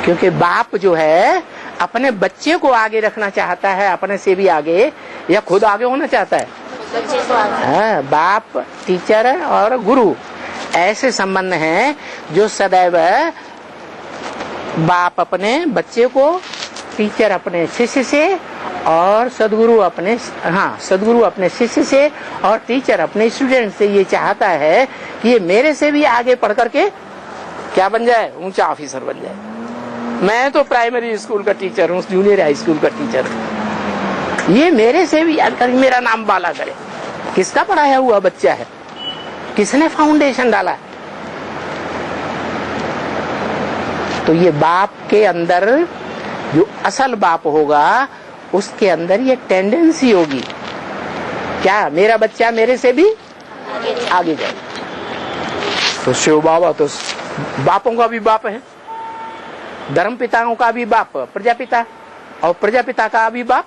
क्योंकि बाप जो है अपने बच्चे को आगे रखना चाहता है, अपने से भी आगे, या खुद आगे होना चाहता है? बच्चे को आगे। बाप, टीचर और गुरु ऐसे संबंध हैं जो सदैव बाप अपने बच्चे को, टीचर अपने शिष्य से, और सदगुरु अपने शिष्य से, और टीचर अपने स्टूडेंट से ये चाहता है कि ये मेरे से भी आगे पढ़ करके क्या बन जाए? ऊंचा ऑफिसर बन जाए। मैं तो प्राइमरी स्कूल का टीचर हूँ, जूनियर हाई स्कूल का टीचर हूँ, ये मेरे से भी आगे मेरा नाम बाला करे। किसका पढ़ाया हुआ बच्चा है? किसने फाउंडेशन डाला? तो ये बाप के अंदर जो असल बाप होगा उसके अंदर ये टेंडेंसी होगी, क्या मेरा बच्चा मेरे से भी आगे जाए। तो शिव बाबा तो बापों का भी बाप है, धर्म पिताओं का भी बाप प्रजापिता, और प्रजापिता का भी बाप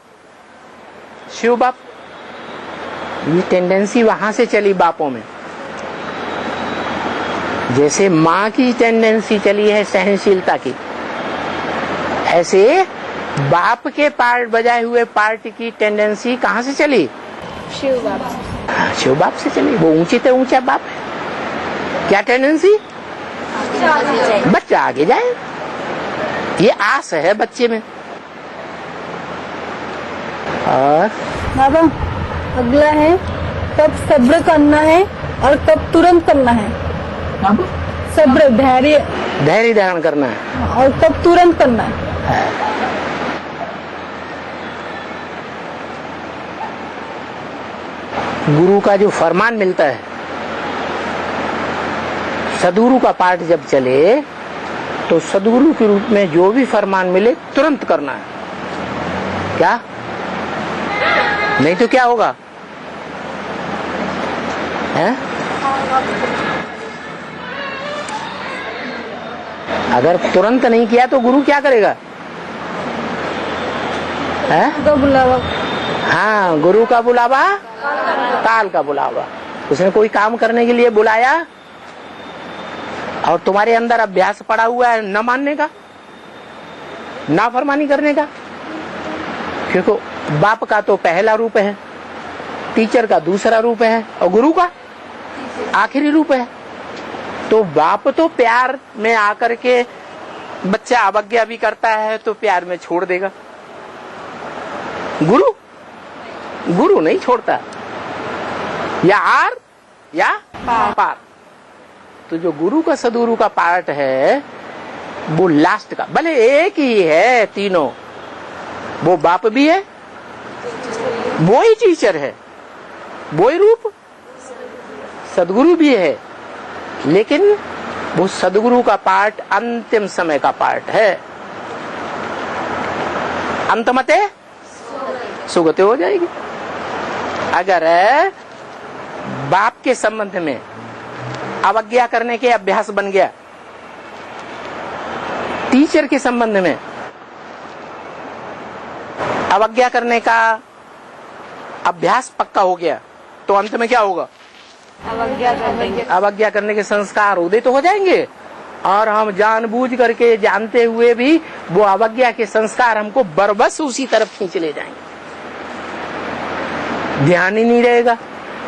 शिव बाप। ये टेंडेंसी वहां से चली बापों में, जैसे माँ की टेंडेंसी चली है सहनशीलता की, ऐसे बाप के पार्ट बजाए हुए पार्ट की टेंडेंसी कहाँ से चली? शिव बाबा। शिव बाप से चली। वो ऊंचे से ऊंचा बाप है। क्या टेंडेंसी? बच्चा आगे जाए, ये आस है बच्चे में। और बाबा अगला है कब सब्र करना है और कब तुरंत करना है। सब्र धैर्य धारण करना है, और कब तुरंत करना है। गुरु का जो फरमान मिलता है, सदगुरु का पाठ जब चले तो सदगुरु के रूप में जो भी फरमान मिले तुरंत करना है। क्या? नहीं तो क्या होगा? है? अगर तुरंत नहीं किया तो गुरु क्या करेगा? है? तो बुलावा। हाँ, गुरु का बुलावा काल का बुलावा। उसने कोई काम करने के लिए बुलाया और तुम्हारे अंदर अभ्यास पड़ा हुआ है न मानने का, नाफरमानी करने का। क्योंकि बाप का तो पहला रूप है, टीचर का दूसरा रूप है, और गुरु का आखिरी रूप है। तो बाप तो प्यार में आकर के बच्चा अवज्ञा भी करता है तो प्यार में छोड़ देगा। गुरु नहीं छोड़ता, या आर या पार। तो जो गुरु का सदगुरु का पार्ट है वो लास्ट का, भले एक ही है तीनों, वो बाप भी है, वो ही टीचर है, वो ही रूप सदगुरु भी है, लेकिन वो सदगुरु का पार्ट अंतिम समय का पार्ट है। अंतमते सुगति हो जाएगी। अगर बाप के संबंध में अवज्ञा करने के अभ्यास बन गया, टीचर के संबंध में अवज्ञा करने का अभ्यास पक्का हो गया, तो अंत में क्या होगा? अवज्ञा करने के संस्कार उदित हो जाएंगे और हम जानबूझ करके जानते हुए भी वो अवज्ञा के संस्कार हमको बरबस उसी तरफ खींच ले जाएंगे। ध्यान ही नहीं रहेगा,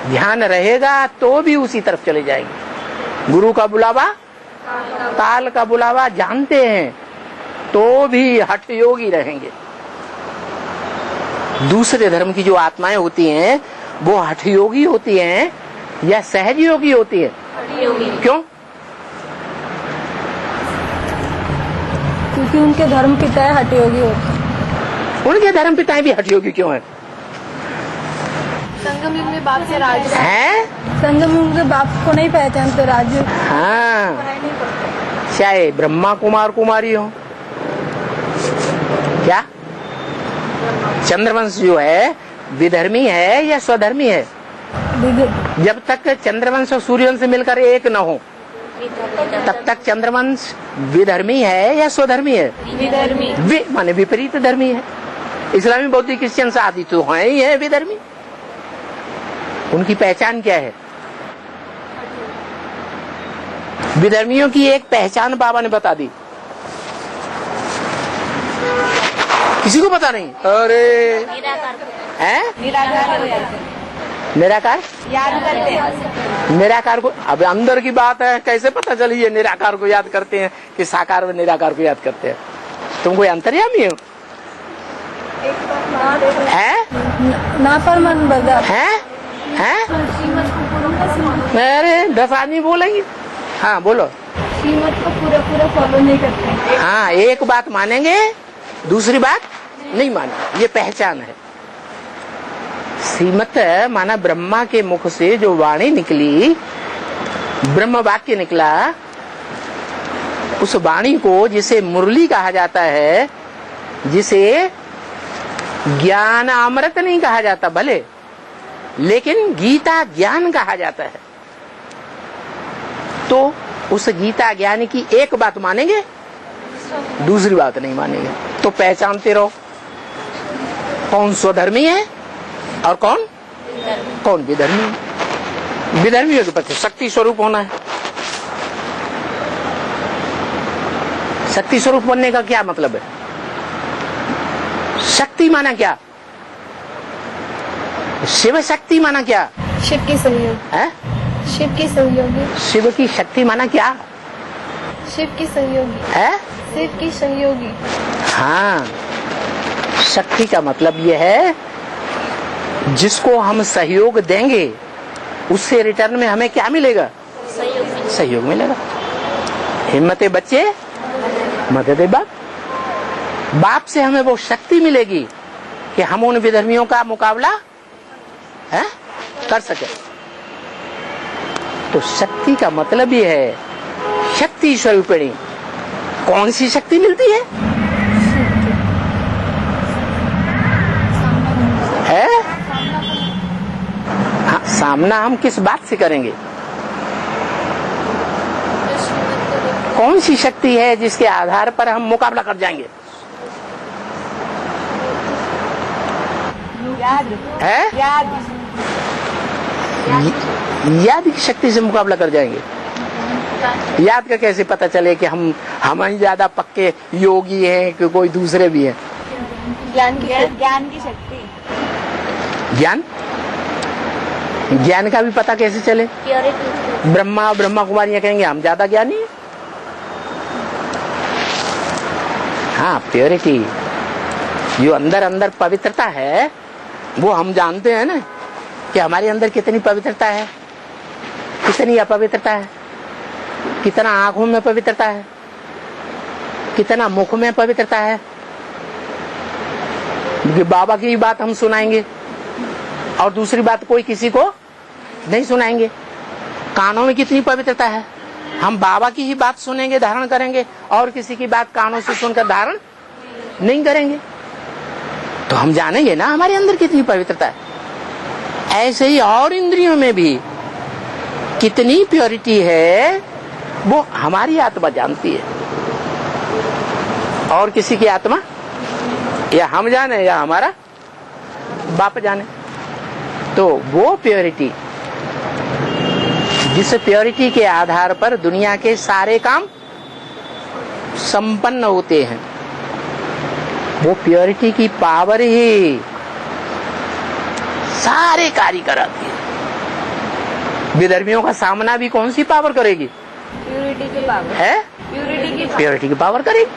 ध्यान रहेगा तो भी उसी तरफ चले जाएंगे। गुरु का बुलावा, काल का बुलावा जानते हैं तो भी हठ योगी रहेंगे। दूसरे धर्म की जो आत्माएं होती हैं वो हठ योगी होती हैं या सहज योगी होती है? क्यों? क्योंकि उनके धर्म पिता हठ योगी होते। उनके धर्म पिताएं भी हठ योगी क्यों हैं? संगम युग में बाप से राज हैं? संगम युग के बाप को नहीं पहचानते राज्य। हाँ, चाहे ब्रह्मा कुमार कुमारी हो, क्या चंद्रवंश जो है विधर्मी है या स्वधर्मी है? जब तक चंद्रवंश और सूर्यवंश मिलकर एक न हो तब तक चंद्रवंश विधर्मी है या स्वधर्मी है? विधर्मी। माने विपरीत धर्मी है। इस्लामी, बौद्ध, क्रिश्चियन आदि तो है ही है विधर्मी। उनकी पहचान क्या है? विधर्मियों की एक पहचान बाबा ने बता दी, किसी को पता नहीं। अरे हैं? निराकार याद करते हैं। निराकार को अब अंदर की बात है, कैसे पता चली ये निराकार को याद करते हैं कि साकार व निराकार को याद करते हैं? तुम कोई अंतर्यामी हो? है? नाफरमान बंदा है? अरे 10 आदमी बोलेंगे। हाँ बोलो। श्रीमत को पूरा फॉलो नहीं करते। हाँ, एक बात मानेंगे, दूसरी बात नहीं मानेंगे, ये पहचान है। श्रीमत माना ब्रह्मा के मुख से जो वाणी निकली, ब्रह्म वाक्य निकला, उस वाणी को जिसे मुरली कहा जाता है, जिसे ज्ञान अमृत नहीं कहा जाता भले, लेकिन गीता ज्ञान कहा जाता है, तो उस गीता ज्ञान की एक बात मानेंगे, दूसरी बात नहीं मानेंगे। तो पहचानते रहो कौन स्वधर्मी है और कौन विधर्मी है। विधर्मियों के प्रति शक्ति स्वरूप होना है। शक्ति स्वरूप बनने का क्या मतलब है? शक्ति माना क्या? शिव शक्ति माना क्या? शिव की सहयोग है? शिव की सहयोगी शिव की शक्ति माना क्या शिव की सहयोगी है? शिव की सहयोगी। हाँ, शक्ति का मतलब यह है जिसको हम सहयोग देंगे उससे रिटर्न में हमें क्या मिलेगा? सहयोग मिलेगा। हिम्मते बच्चे मदद बाप। बाप से हमें वो शक्ति मिलेगी कि हम उन विधर्मियों का मुकाबला है कर सके। तो शक्ति का मतलब ये है शक्ति स्वरूपिणी। कौन सी शक्ति मिलती है? हाँ, सामना हम किस बात से करेंगे? कौन सी शक्ति है जिसके आधार पर हम मुकाबला कर जाएंगे? है? याद की शक्ति से मुकाबला कर जाएंगे। याद का कैसे पता चले कि हम ही ज्यादा पक्के योगी हैं कि कोई दूसरे भी हैं? ज्ञान की शक्ति। ज्ञान का भी पता कैसे चले? ब्रह्मा कुमारियां कहेंगे हम ज्यादा ज्ञानी हैं। हाँ, प्योरिटी, जो अंदर पवित्रता है वो हम जानते हैं ना कि हमारे अंदर कितनी पवित्रता है, कितनी अपवित्रता है, कितना आंखों में पवित्रता है, कितना मुख में पवित्रता है। क्योंकि बाबा की बात हम सुनाएंगे और दूसरी बात कोई किसी को नहीं सुनाएंगे। कानों में कितनी पवित्रता है, हम बाबा की ही बात सुनेंगे, धारण करेंगे, और किसी की बात कानों से सुनकर धारण नहीं करेंगे। तो हम जानेंगे ना हमारे अंदर कितनी पवित्रता है। ऐसे ही और इंद्रियों में भी कितनी प्योरिटी है वो हमारी आत्मा जानती है, और किसी की आत्मा या हम जाने या हमारा बाप जाने। तो वो प्योरिटी, जिस प्योरिटी के आधार पर दुनिया के सारे काम संपन्न होते हैं, वो प्योरिटी की पावर ही सारे कार्य कराती है। विधर्मियों का सामना भी कौन सी पावर करेगी? प्यूरिटी की पावर है, प्योरिटी की पावर करेगी।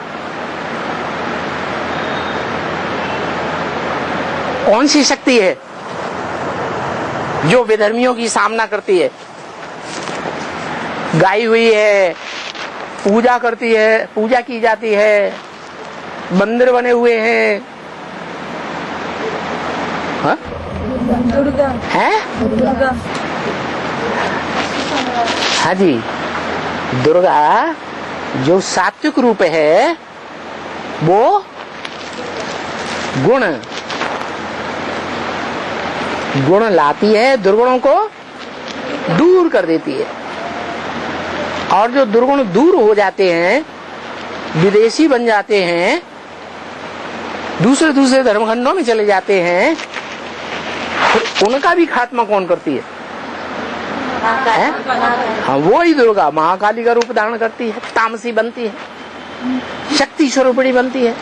कौन सी शक्ति है जो विधर्मियों की सामना करती है? गाई हुई है, पूजा करती है, पूजा की जाती है, मंदिर बने हुए हैं, हाँ? दुर्गा है? दुर्गा हाँ जी, दुर्गा जो सात्विक रूप है वो गुण लाती है, दुर्गुणों को दूर कर देती है। और जो दुर्गुण दूर हो जाते हैं, विदेशी बन जाते हैं, दूसरे धर्मखंडों में चले जाते हैं, फिर उनका भी खात्मा कौन करती है? हाँ, वो ही दुर्गा महाकाली का रूप धारण करती है, तामसी बनती है, शक्ति स्वरूपिणी बनती है।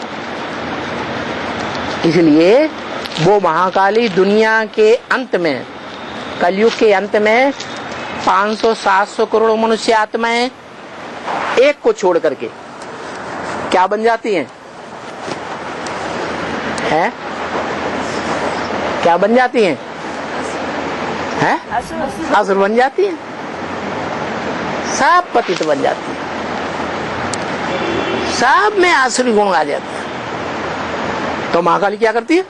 इसलिए वो महाकाली दुनिया के अंत में, कलयुग के अंत में 500-700 करोड़ मनुष्य आत्माएं एक को छोड़ करके क्या बन जाती हैं? है? क्या बन जाती हैं? है? असुर बन जाती हैं, सब पतित बन जाती है, सब में आसुरी गुण आ जाते हैं। तो महाकाली क्या करती है?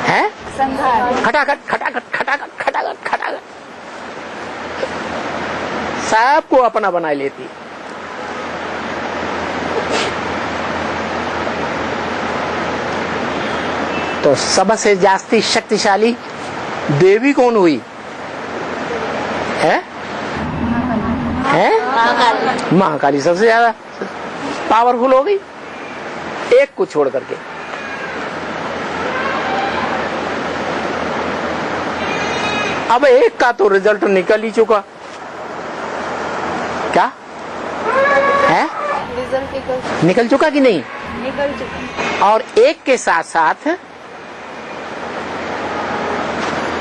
है? खटाखट खटाखट खटाखट खटाखट खटाखट सबको अपना बना लेती है। तो सबसे जास्ती शक्तिशाली देवी कौन हुई? है? महाकाली सबसे ज्यादा पावरफुल हो गई, एक को छोड़ करके। अब एक का तो रिजल्ट निकल ही चुका, क्या है? रिजल्ट निकल चुका कि नहीं? निकल चुका। और एक के साथ साथ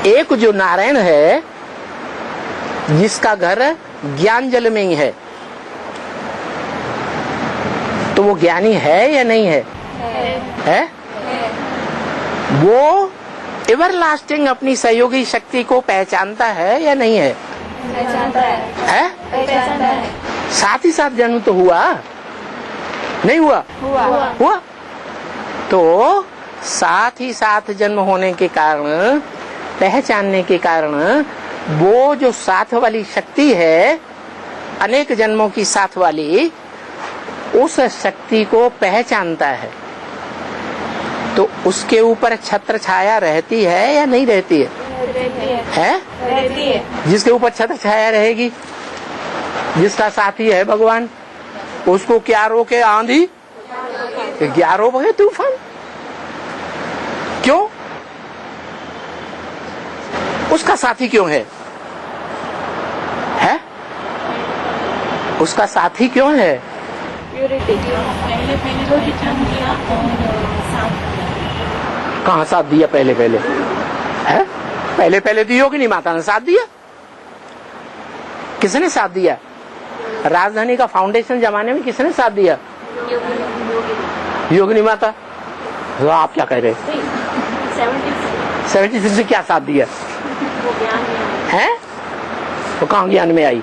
एक जो नारायण है, जिसका घर ज्ञान जल में ही है, तो वो ज्ञानी है या नहीं है? है? वो एवरलास्टिंग अपनी सहयोगी शक्ति को पहचानता है या नहीं है? पहचानता है। पहचानता है। साथ ही साथ जन्म तो हुआ नहीं हुआ? हुआ। तो साथ ही साथ जन्म होने के कारण, पहचानने के कारण, वो जो साथ वाली शक्ति है, अनेक जन्मों की साथ वाली, उस शक्ति को पहचानता है। तो उसके ऊपर छत्र छाया रहती है या नहीं रहती है? है? रहती है। जिसके ऊपर छत्र छाया रहेगी, जिसका साथी है भगवान, उसको क्या रोके? आंधी, क्या रोके? तूफान। क्यों? उसका साथी क्यों है? है? उसका साथी क्यों है? प्यूरिटी। कहाँ साथ दिया? पहले है? पहले तो योगिनी माता ने साथ दिया। किसने साथ दिया? राजधानी का फाउंडेशन जमाने में किसने साथ दिया? योगिनी माता। तो आप क्या कह रहे? 76 से क्या साथ दिया है? तो कहाँ ज्ञान में आई?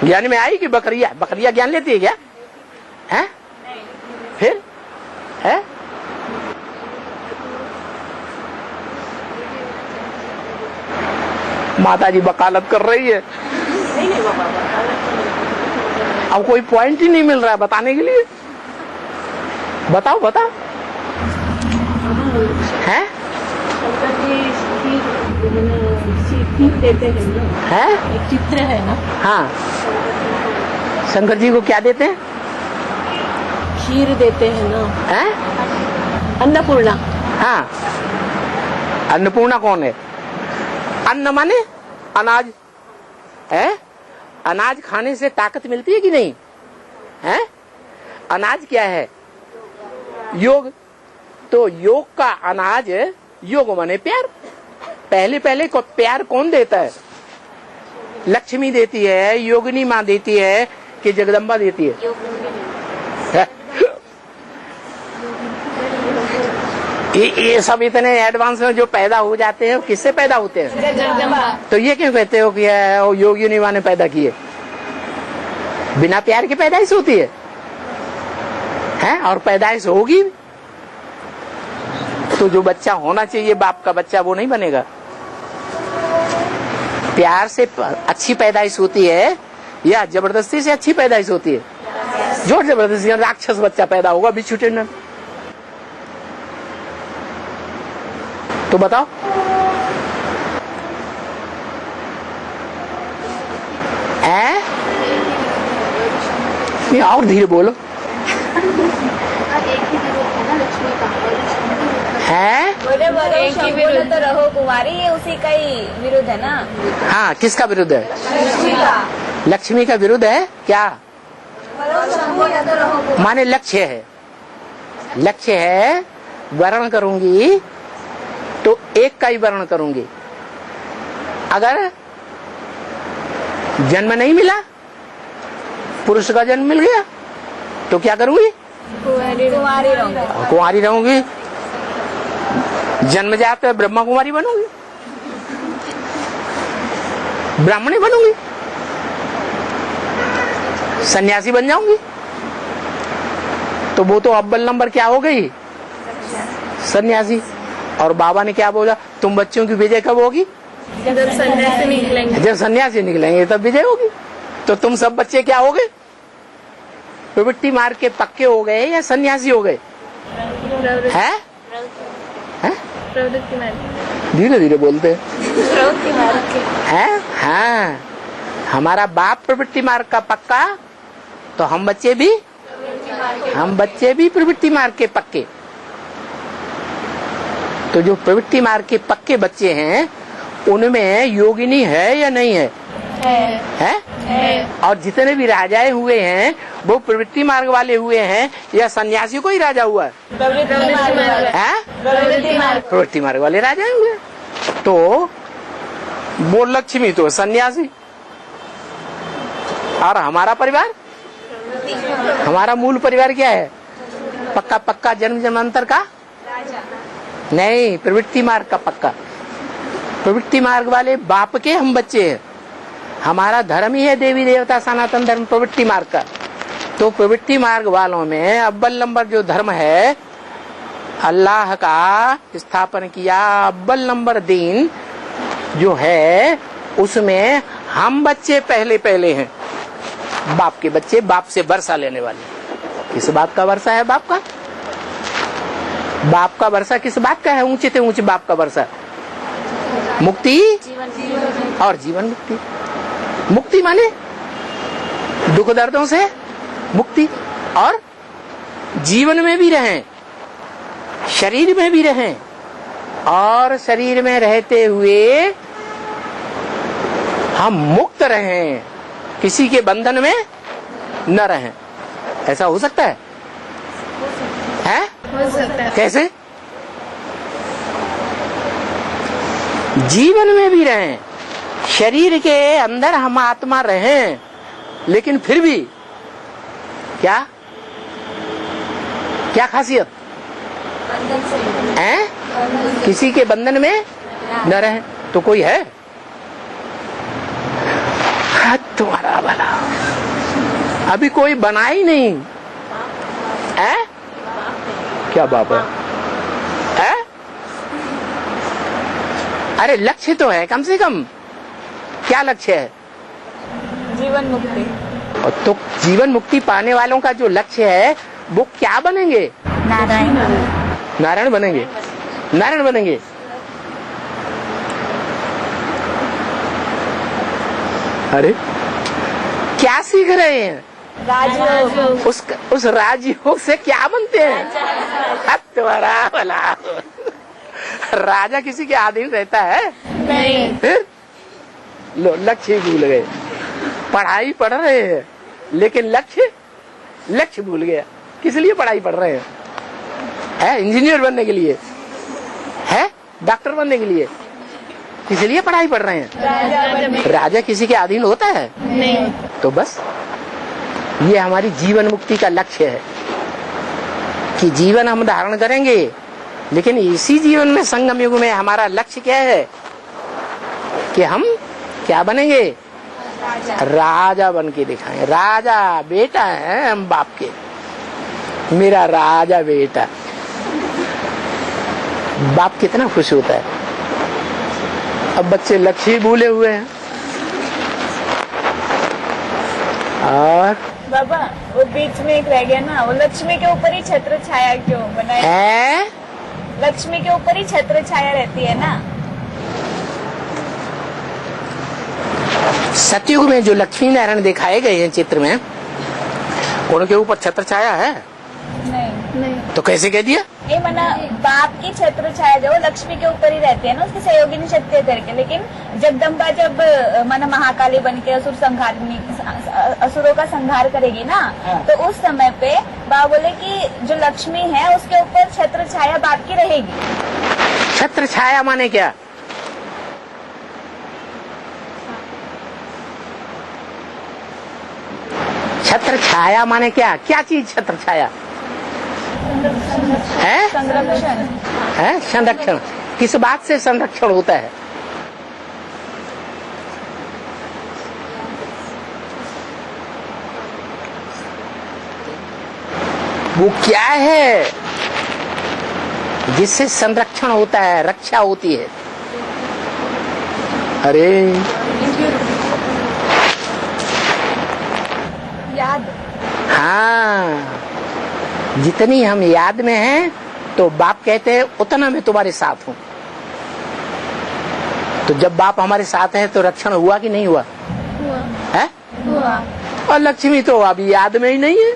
ज्ञान में आई कि बकरिया ज्ञान लेती है क्या? है? फिर है? माता जी वकालत कर रही है। अब कोई पॉइंट ही नहीं मिल रहा है बताने के लिए। बताओ है? देते हैं ना, है? एक चित्र है ना, हाँ, शंकर जी को क्या देते हैं? खीर देते हैं ना, हैं? अन्नपूर्णा। हाँ, अन्नपूर्णा कौन है? अन्न माने अनाज है। अनाज खाने से ताकत मिलती है कि नहीं है? अनाज क्या है? योग। तो योग का अनाज योग माने प्यार। पहले पहले को प्यार कौन देता है? लक्ष्मी देती है, योगिनी माँ देती है कि जगदम्बा देती है? ये सब इतने एडवांस में जो पैदा हो जाते हैं किससे पैदा होते हैं? तो ये क्यों कहते हो कि योगिनी माँ ने पैदा किए? बिना प्यार के पैदाइश होती है? और पैदाइश होगी तो जो बच्चा होना चाहिए बाप का बच्चा वो नहीं बनेगा। प्यार से अच्छी पैदाइश होती है या जबरदस्ती से अच्छी पैदाइश होती है? जोर जबरदस्ती राक्षस बच्चा पैदा होगा बिच्छू टेंडन। तो बताओ, और धीरे बोलो। है तो रहो कुंवारी, ये उसी का ही विरुद्ध है ना? हाँ, किसका विरुद्ध है? लक्ष्मी का विरुद्ध है क्या? माने लक्ष्य है, लक्ष्य है वर्ण करूंगी तो एक का ही वर्ण करूंगी। अगर जन्म नहीं मिला, पुरुष का जन्म मिल गया तो क्या करूंगी? कुंवारी रहूंगी। जन्म जाते ब्रह्मा कुमारी बनूंगी, ब्राह्मणी बनूंगी, सन्यासी बन जाऊंगी। तो वो तो अव्वल नंबर क्या हो गई? सन्यासी। और बाबा ने क्या बोला? तुम बच्चों की विजय कब होगी? जब सन्यासी निकलेंगे। जब सन्यासी निकलेंगे तब विजय होगी। तो तुम सब बच्चे क्या हो गए? प्रवृत्ति मार्ग के पक्के हो गए या सन्यासी हो गए? हैं? प्रवृत्ति मार्ग। धीरे धीरे बोलते प्रवृत्ति मार्ग के हैं। हाँ, हमारा बाप प्रवृत्ति मार्ग का पक्का तो हम बच्चे भी प्रवृत्ति मार्ग के पक्के। तो जो प्रवृत्ति मार्ग के पक्के बच्चे हैं उनमें योगिनी है या नहीं है? है? और जितने भी राजाएं हुए हैं वो प्रवृत्ति मार्ग वाले हुए हैं या सन्यासी को ही राजा हुआ है? प्रवृत्ति मार्ग वाले राजा हुए। तो वो लक्ष्मी तो सन्यासी। और हमारा परिवार, हमारा मूल परिवार क्या है? पक्का पक्का जन्म जन्मांतर का नहीं, प्रवृत्ति मार्ग का पक्का। प्रवृत्ति मार्ग वाले बाप के हम बच्चे हैं। हमारा धर्म ही है देवी देवता सनातन धर्म प्रवृत्ति मार्ग का। तो प्रवृत्ति मार्ग वालों में अव्वल नंबर जो धर्म है अल्लाह का स्थापन किया, अव्वल नंबर दीन जो है उसमें हम बच्चे पहले हैं। बाप के बच्चे, बाप से वर्षा लेने वाले। किस बात का वर्षा है? बाप का। बाप का वर्षा किस बात का है? ऊंचे से ऊंचे बाप का वर्षा मुक्ति और जीवन मुक्ति। मुक्ति माने दुख दर्दों से मुक्ति, और जीवन में भी रहें, शरीर में भी रहें, और शरीर में रहते हुए हम मुक्त रहें, किसी के बंधन में न रहें। ऐसा हो सकता है? हो सकता है। कैसे? जीवन में भी रहें, शरीर के अंदर हम आत्मा रहें, लेकिन फिर भी क्या क्या खासियत है? किसी के बंधन में न रहें। तो कोई है? तुम्हारा भला अभी कोई बना ही नहीं है। क्या बाप है? अरे लक्ष्य तो है कम से कम। क्या लक्ष्य है? जीवन मुक्ति। और तो जीवन मुक्ति पाने वालों का जो लक्ष्य है वो क्या बनेंगे? नारायण बनेंगे। नारायण बनेंगे। अरे क्या सीख रहे हैं? राजयोग। उस राजयोग से क्या बनते हैं? तुम्हारा भला। राजा किसी के अधीन रहता है? नहीं। फिर लो लक्ष्य भूल गए। पढ़ाई पढ़ रहे हैं लेकिन लक्ष्य भूल गया। किस लिए पढ़ाई पढ़ रहे हैं? है इंजीनियर बनने के लिए? है डॉक्टर बनने के लिए? किस लिए पढ़ाई पढ़ रहे हैं? राजा किसी के अधीन होता है? नहीं। तो बस ये हमारी जीवन मुक्ति का लक्ष्य है कि जीवन हम धारण करेंगे, लेकिन इसी जीवन में संगम युग में हमारा लक्ष्य क्या है कि हम क्या बनेंगे? राजा बन के दिखाएंगे। राजा बेटा है हम बाप के, मेरा राजा बेटा। बाप कितना खुश होता है। अब बच्चे लक्ष्य भूले हुए हैं। और बाबा वो बीच में एक रह गया ना, वो लक्ष्मी के ऊपर ही छत्र छाया क्यों बनाई? है लक्ष्मी के ऊपर ही छत्र छाया रहती है ना। सतयुग में जो लक्ष्मी नारायण दिखाए गए हैं चित्र में, उनके ऊपर छत्र छाया है? नहीं। तो कैसे कह दिया? ये मना बाप की छत्र छाया जो लक्ष्मी के ऊपर ही रहती है ना, उसकी सहयोगिनी शक्ति करके। लेकिन जगदम्बा जब मना महाकाली बन के असुरों का संहार करेगी ना, तो उस समय पे बाबा बोले कि जो लक्ष्मी है उसके ऊपर छत्र छाया बाप की रहेगी। छत्र छाया माने क्या? छत्र छाया माने क्या? क्या चीज छत्र छाया है? संरक्षण है संरक्षण। किस बात से संरक्षण होता है? वो क्या है जिससे संरक्षण होता है, रक्षा होती है? अरे याद। हाँ, जितनी हम याद में हैं तो बाप कहते हैं उतना मैं तुम्हारे साथ हूं। तो जब बाप हमारे साथ है तो रक्षण हुआ कि नहीं हुआ? है? और लक्ष्मी तो अभी याद में ही नहीं है।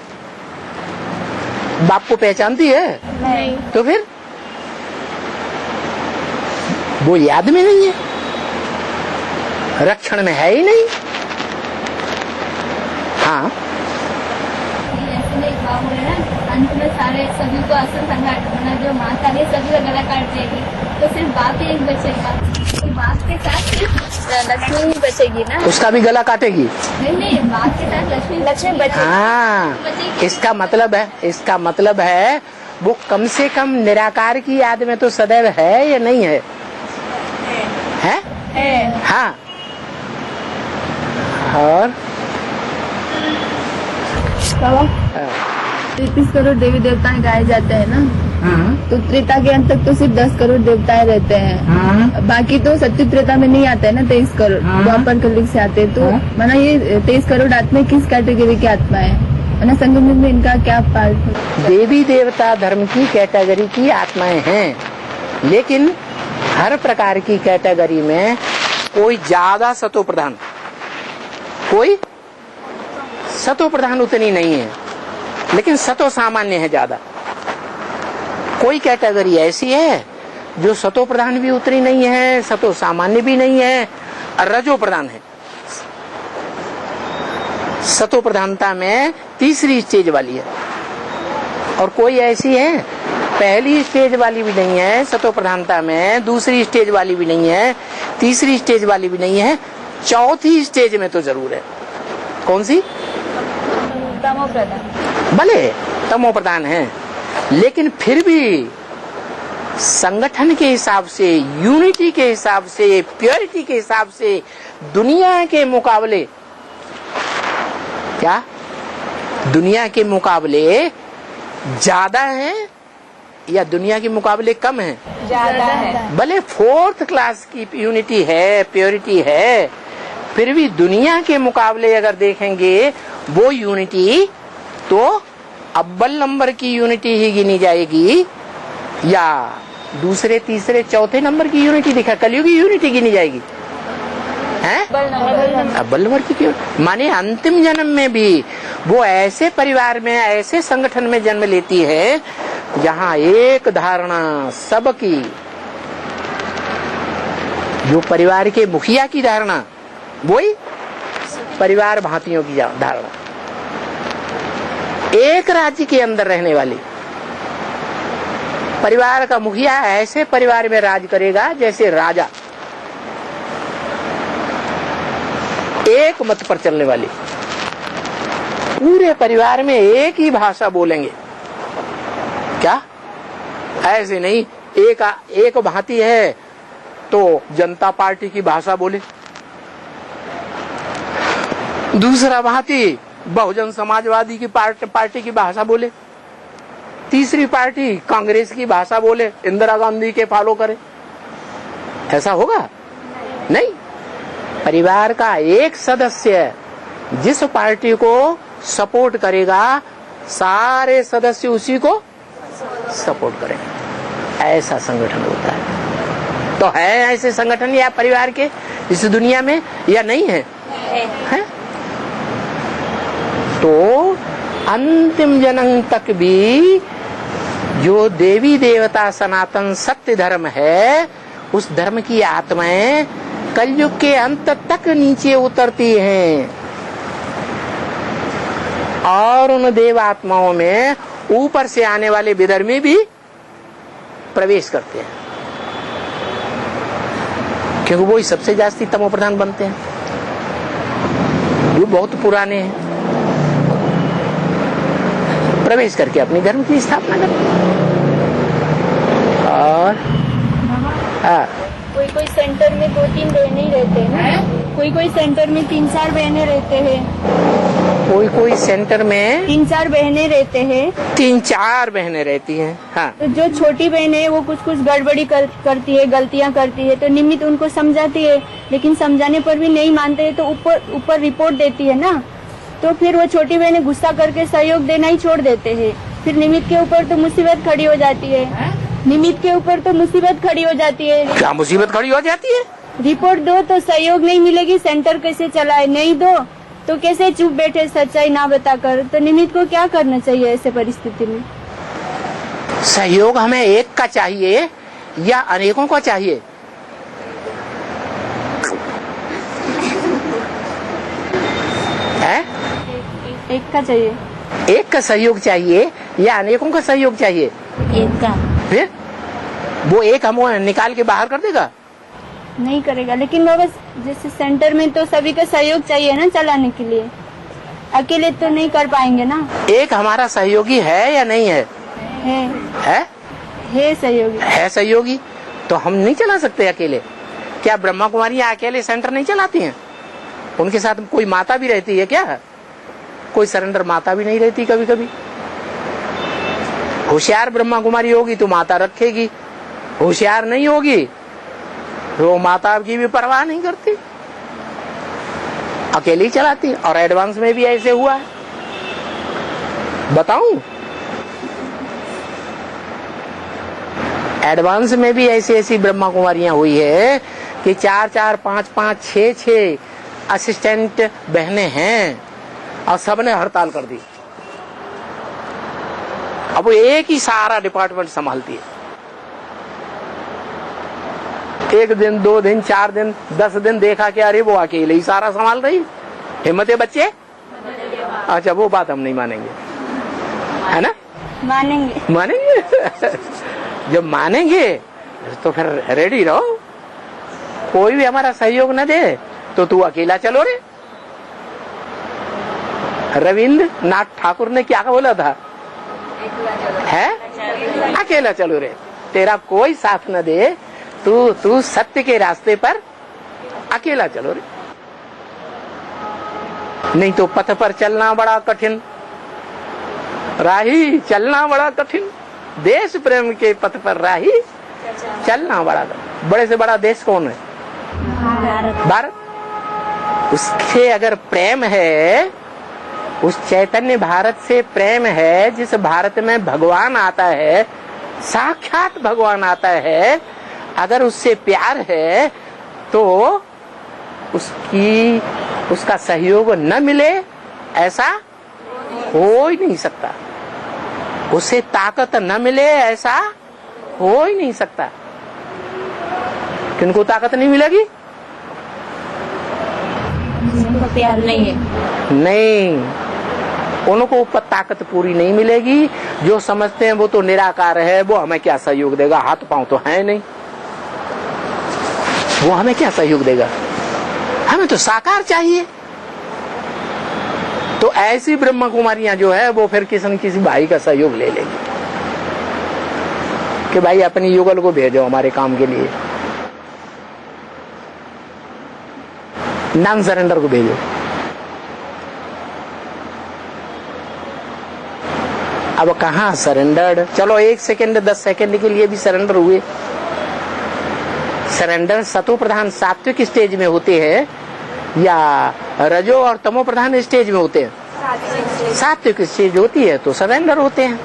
बाप को पहचानती है? नहीं। तो फिर वो याद में नहीं है, रक्षण में है ही नहीं। हाँ, अंत में सारे सभी को असर संघाट जो माँ का सभी का गला काट देगी, तो सिर्फ बाप ही एक बचेगा। तो बाप के साथ सिर्फ लक्ष्मी ही बचेगी ना? उसका भी गला काटेगी? नहीं, बाप के साथ लक्ष्मी बचेगी। हाँ, इसका मतलब है वो कम से कम निराकार की याद में तो सदैव है या नहीं है? है? हाँ। और 33 करोड़ देवी देवताएं गाए जाते हैं ना, तो त्रेता के अंत तक तो सिर्फ 10 करोड़ देवताएं रहते हैं। बाकी तो सत्य त्रेता में नहीं आते हैं ना 23 करोड़, द्वापर कलयुग से आते हैं। तो माना ये 23 करोड़ आत्मा किस कैटेगरी की आत्मा है? माना संगम युग में इनका क्या पार्ट है? देवी देवता धर्म की कैटेगरी की आत्माएं हैं, लेकिन हर प्रकार की कैटेगरी में कोई ज्यादा सतो प्रधान, कोई सतो प्रधान उतनी नहीं है, लेकिन सतो सामान्य है ज्यादा। कोई कैटेगरी ऐसी है जो सतो प्रधान भी उतनी नहीं है, सतो सामान्य भी नहीं है, और रजो प्रधान है। सतो प्रधानता में तीसरी स्टेज वाली है, और कोई ऐसी है पहली स्टेज वाली भी नहीं है सतो प्रधानता में, दूसरी स्टेज वाली भी नहीं है, तीसरी स्टेज वाली भी नहीं है, चौथी स्टेज में तो जरूर है। कौन सी? तमो प्रधान। भले तमो प्रधान है, लेकिन फिर भी संगठन के हिसाब से, यूनिटी के हिसाब से, प्योरिटी के हिसाब से दुनिया के मुकाबले, क्या दुनिया के मुकाबले ज्यादा है या दुनिया के मुकाबले कम है? ज्यादा है। भले 4th क्लास की यूनिटी है, प्योरिटी है, फिर भी दुनिया के मुकाबले अगर देखेंगे वो यूनिटी तो अव्वल नंबर की यूनिटी ही गिनी जाएगी, या दूसरे तीसरे चौथे नंबर की यूनिटी दिखा कलयुगी यूनिटी गिनी जाएगी? हैं? अव्वल नंबर की क्यों? माने अंतिम जन्म में भी वो ऐसे परिवार में, ऐसे संगठन में जन्म लेती है जहाँ एक धारणा सबकी, जो परिवार के मुखिया की धारणा, वही परिवार भांतियों की धारणा। एक राज्य के अंदर रहने वाली परिवार का मुखिया ऐसे परिवार में राज करेगा जैसे राजा। एक मत पर चलने वाली, पूरे परिवार में एक ही भाषा बोलेंगे। क्या ऐसे नहीं, एक भांति है तो जनता पार्टी की भाषा बोले, दूसरा भांति बहुजन समाजवादी की पार्टी की भाषा बोले, तीसरी पार्टी कांग्रेस की भाषा बोले, इंदिरा गांधी के फॉलो करे। ऐसा होगा नहीं। परिवार का एक सदस्य जिस पार्टी को सपोर्ट करेगा, सारे सदस्य उसी को सपोर्ट करेंगे। ऐसा संगठन होता है। तो है ऐसे संगठन या परिवार के इस दुनिया में या नहीं है? है? तो अंतिम जन्म तक भी जो देवी देवता सनातन सत्य धर्म है, उस धर्म की आत्माएं कलयुग के अंत तक नीचे उतरती हैं और उन देव आत्माओं में ऊपर से आने वाले विधर्मी भी प्रवेश करते हैं, क्योंकि वो ही सबसे जास्ती तमो प्रधान बनते हैं, जो बहुत पुराने हैं, प्रवेश करके अपने धर्म की स्थापना करते हैं। और कोई सेंटर में 2-3 बहनें रहते हैं, कोई सेंटर में 3-4 बहनें रहते हैं, कोई सेंटर में 3-4 बहनें रहते हैं, 3-4 बहनें रहती हैं। हाँ। तो जो छोटी बहन है वो कुछ गड़बड़ी करती है, गलतियां करती है, तो निमित्त उनको समझाती है, लेकिन समझाने पर भी नहीं मानते है तो ऊपर रिपोर्ट देती है ना, तो फिर वो छोटी बहनें गुस्सा करके सहयोग देना ही छोड़ देते हैं। फिर निमित्त के ऊपर तो मुसीबत खड़ी हो जाती है। निमित्त के ऊपर तो मुसीबत खड़ी हो जाती है। क्या मुसीबत खड़ी हो जाती है? रिपोर्ट दो तो सहयोग नहीं मिलेगी, सेंटर कैसे चलाए, नहीं दो तो कैसे चुप बैठे सच्चाई ना बताकर। तो निमित्त को क्या करना चाहिए ऐसे परिस्थिति में? सहयोग हमें एक का चाहिए या अनेकों का चाहिए? है? एक का चाहिए। एक का सहयोग चाहिए या अनेकों का सहयोग चाहिए? एक का। फिर वो एक हम निकाल के बाहर कर देगा? नहीं करेगा, लेकिन वो बस जैसे सेंटर में तो सभी का सहयोग चाहिए ना चलाने के लिए, अकेले तो नहीं कर पाएंगे ना। एक हमारा सहयोगी है या नहीं है? है सहयोगी। है सहयोगी, तो हम नहीं चला सकते अकेले। क्या ब्रह्मा कुमारियां अकेले सेंटर नहीं चलाती हैं? उनके साथ कोई माता भी रहती है क्या? कोई सरेंडर माता भी नहीं रहती कभी कभी। होशियार ब्रह्मा कुमारी होगी तो माता रखेगी, होशियार नहीं होगी तो माता की भी परवाह नहीं करती, अकेली चलाती। और एडवांस में भी ऐसे हुआ है, बताऊं? एडवांस में भी ऐसी ब्रह्मा कुमारियां हुई है कि 4-4, 5-5, 6-6 असिस्टेंट बहनें हैं और सबने हड़ताल कर दी। अब वो एक ही सारा डिपार्टमेंट संभालती है। 1 दिन, 2 दिन, 4 दिन, 10 दिन देखा कि अरे वो अकेले ही सारा संभाल रही। हिम्मत है बच्चे? अच्छा, वो बात हम नहीं मानेंगे, है ना? मानेंगे जब मानेंगे तो फिर रेडी रहो। कोई भी हमारा सहयोग न दे तो तू अकेला चलो रे। रविंद्रनाथ ठाकुर ने क्या बोला था? है अकेला चलो रे, तेरा कोई साथ न दे, तू सत्य के रास्ते पर अकेला चलो रे, नहीं तो पथ पर चलना बड़ा कठिन, राही चलना बड़ा कठिन, देश प्रेम के पथ पर राही चलना बड़ा कठिन। बड़े से बड़ा देश कौन है? भारत। उससे अगर प्रेम है, उस चैतन्य भारत से प्रेम है, जिस भारत में भगवान आता है, साक्षात भगवान आता है, अगर उससे प्यार है तो उसका सहयोग न मिले, ऐसा हो ही नहीं सकता। उसे ताकत न मिले, ऐसा हो ही नहीं सकता। किनको ताकत नहीं मिलेगी? प्यार नहीं है, नहीं, उनको ताकत पूरी नहीं मिलेगी। जो समझते हैं वो तो निराकार है, वो हमें क्या सहयोग देगा, हाथ पांव तो है नहीं, वो हमें क्या सहयोग देगा, हमें तो साकार चाहिए। तो ऐसी ब्रह्म कुमारियां जो है वो फिर किसी न किसी भाई का सहयोग ले लेगी कि भाई अपनी युगल को भेजो हमारे काम के लिए, नॉन सरेंडर को भेजो। अब कहाँ सरेंडर, चलो 1 सेकंड 10 सेकंड के लिए भी सरेंडर हुए। सरेंडर सतो प्रधान सात्विक स्टेज में होते हैं या रजो और तमो प्रधान स्टेज में होते हैं? सात्विक स्टेज होती है तो सरेंडर होते हैं,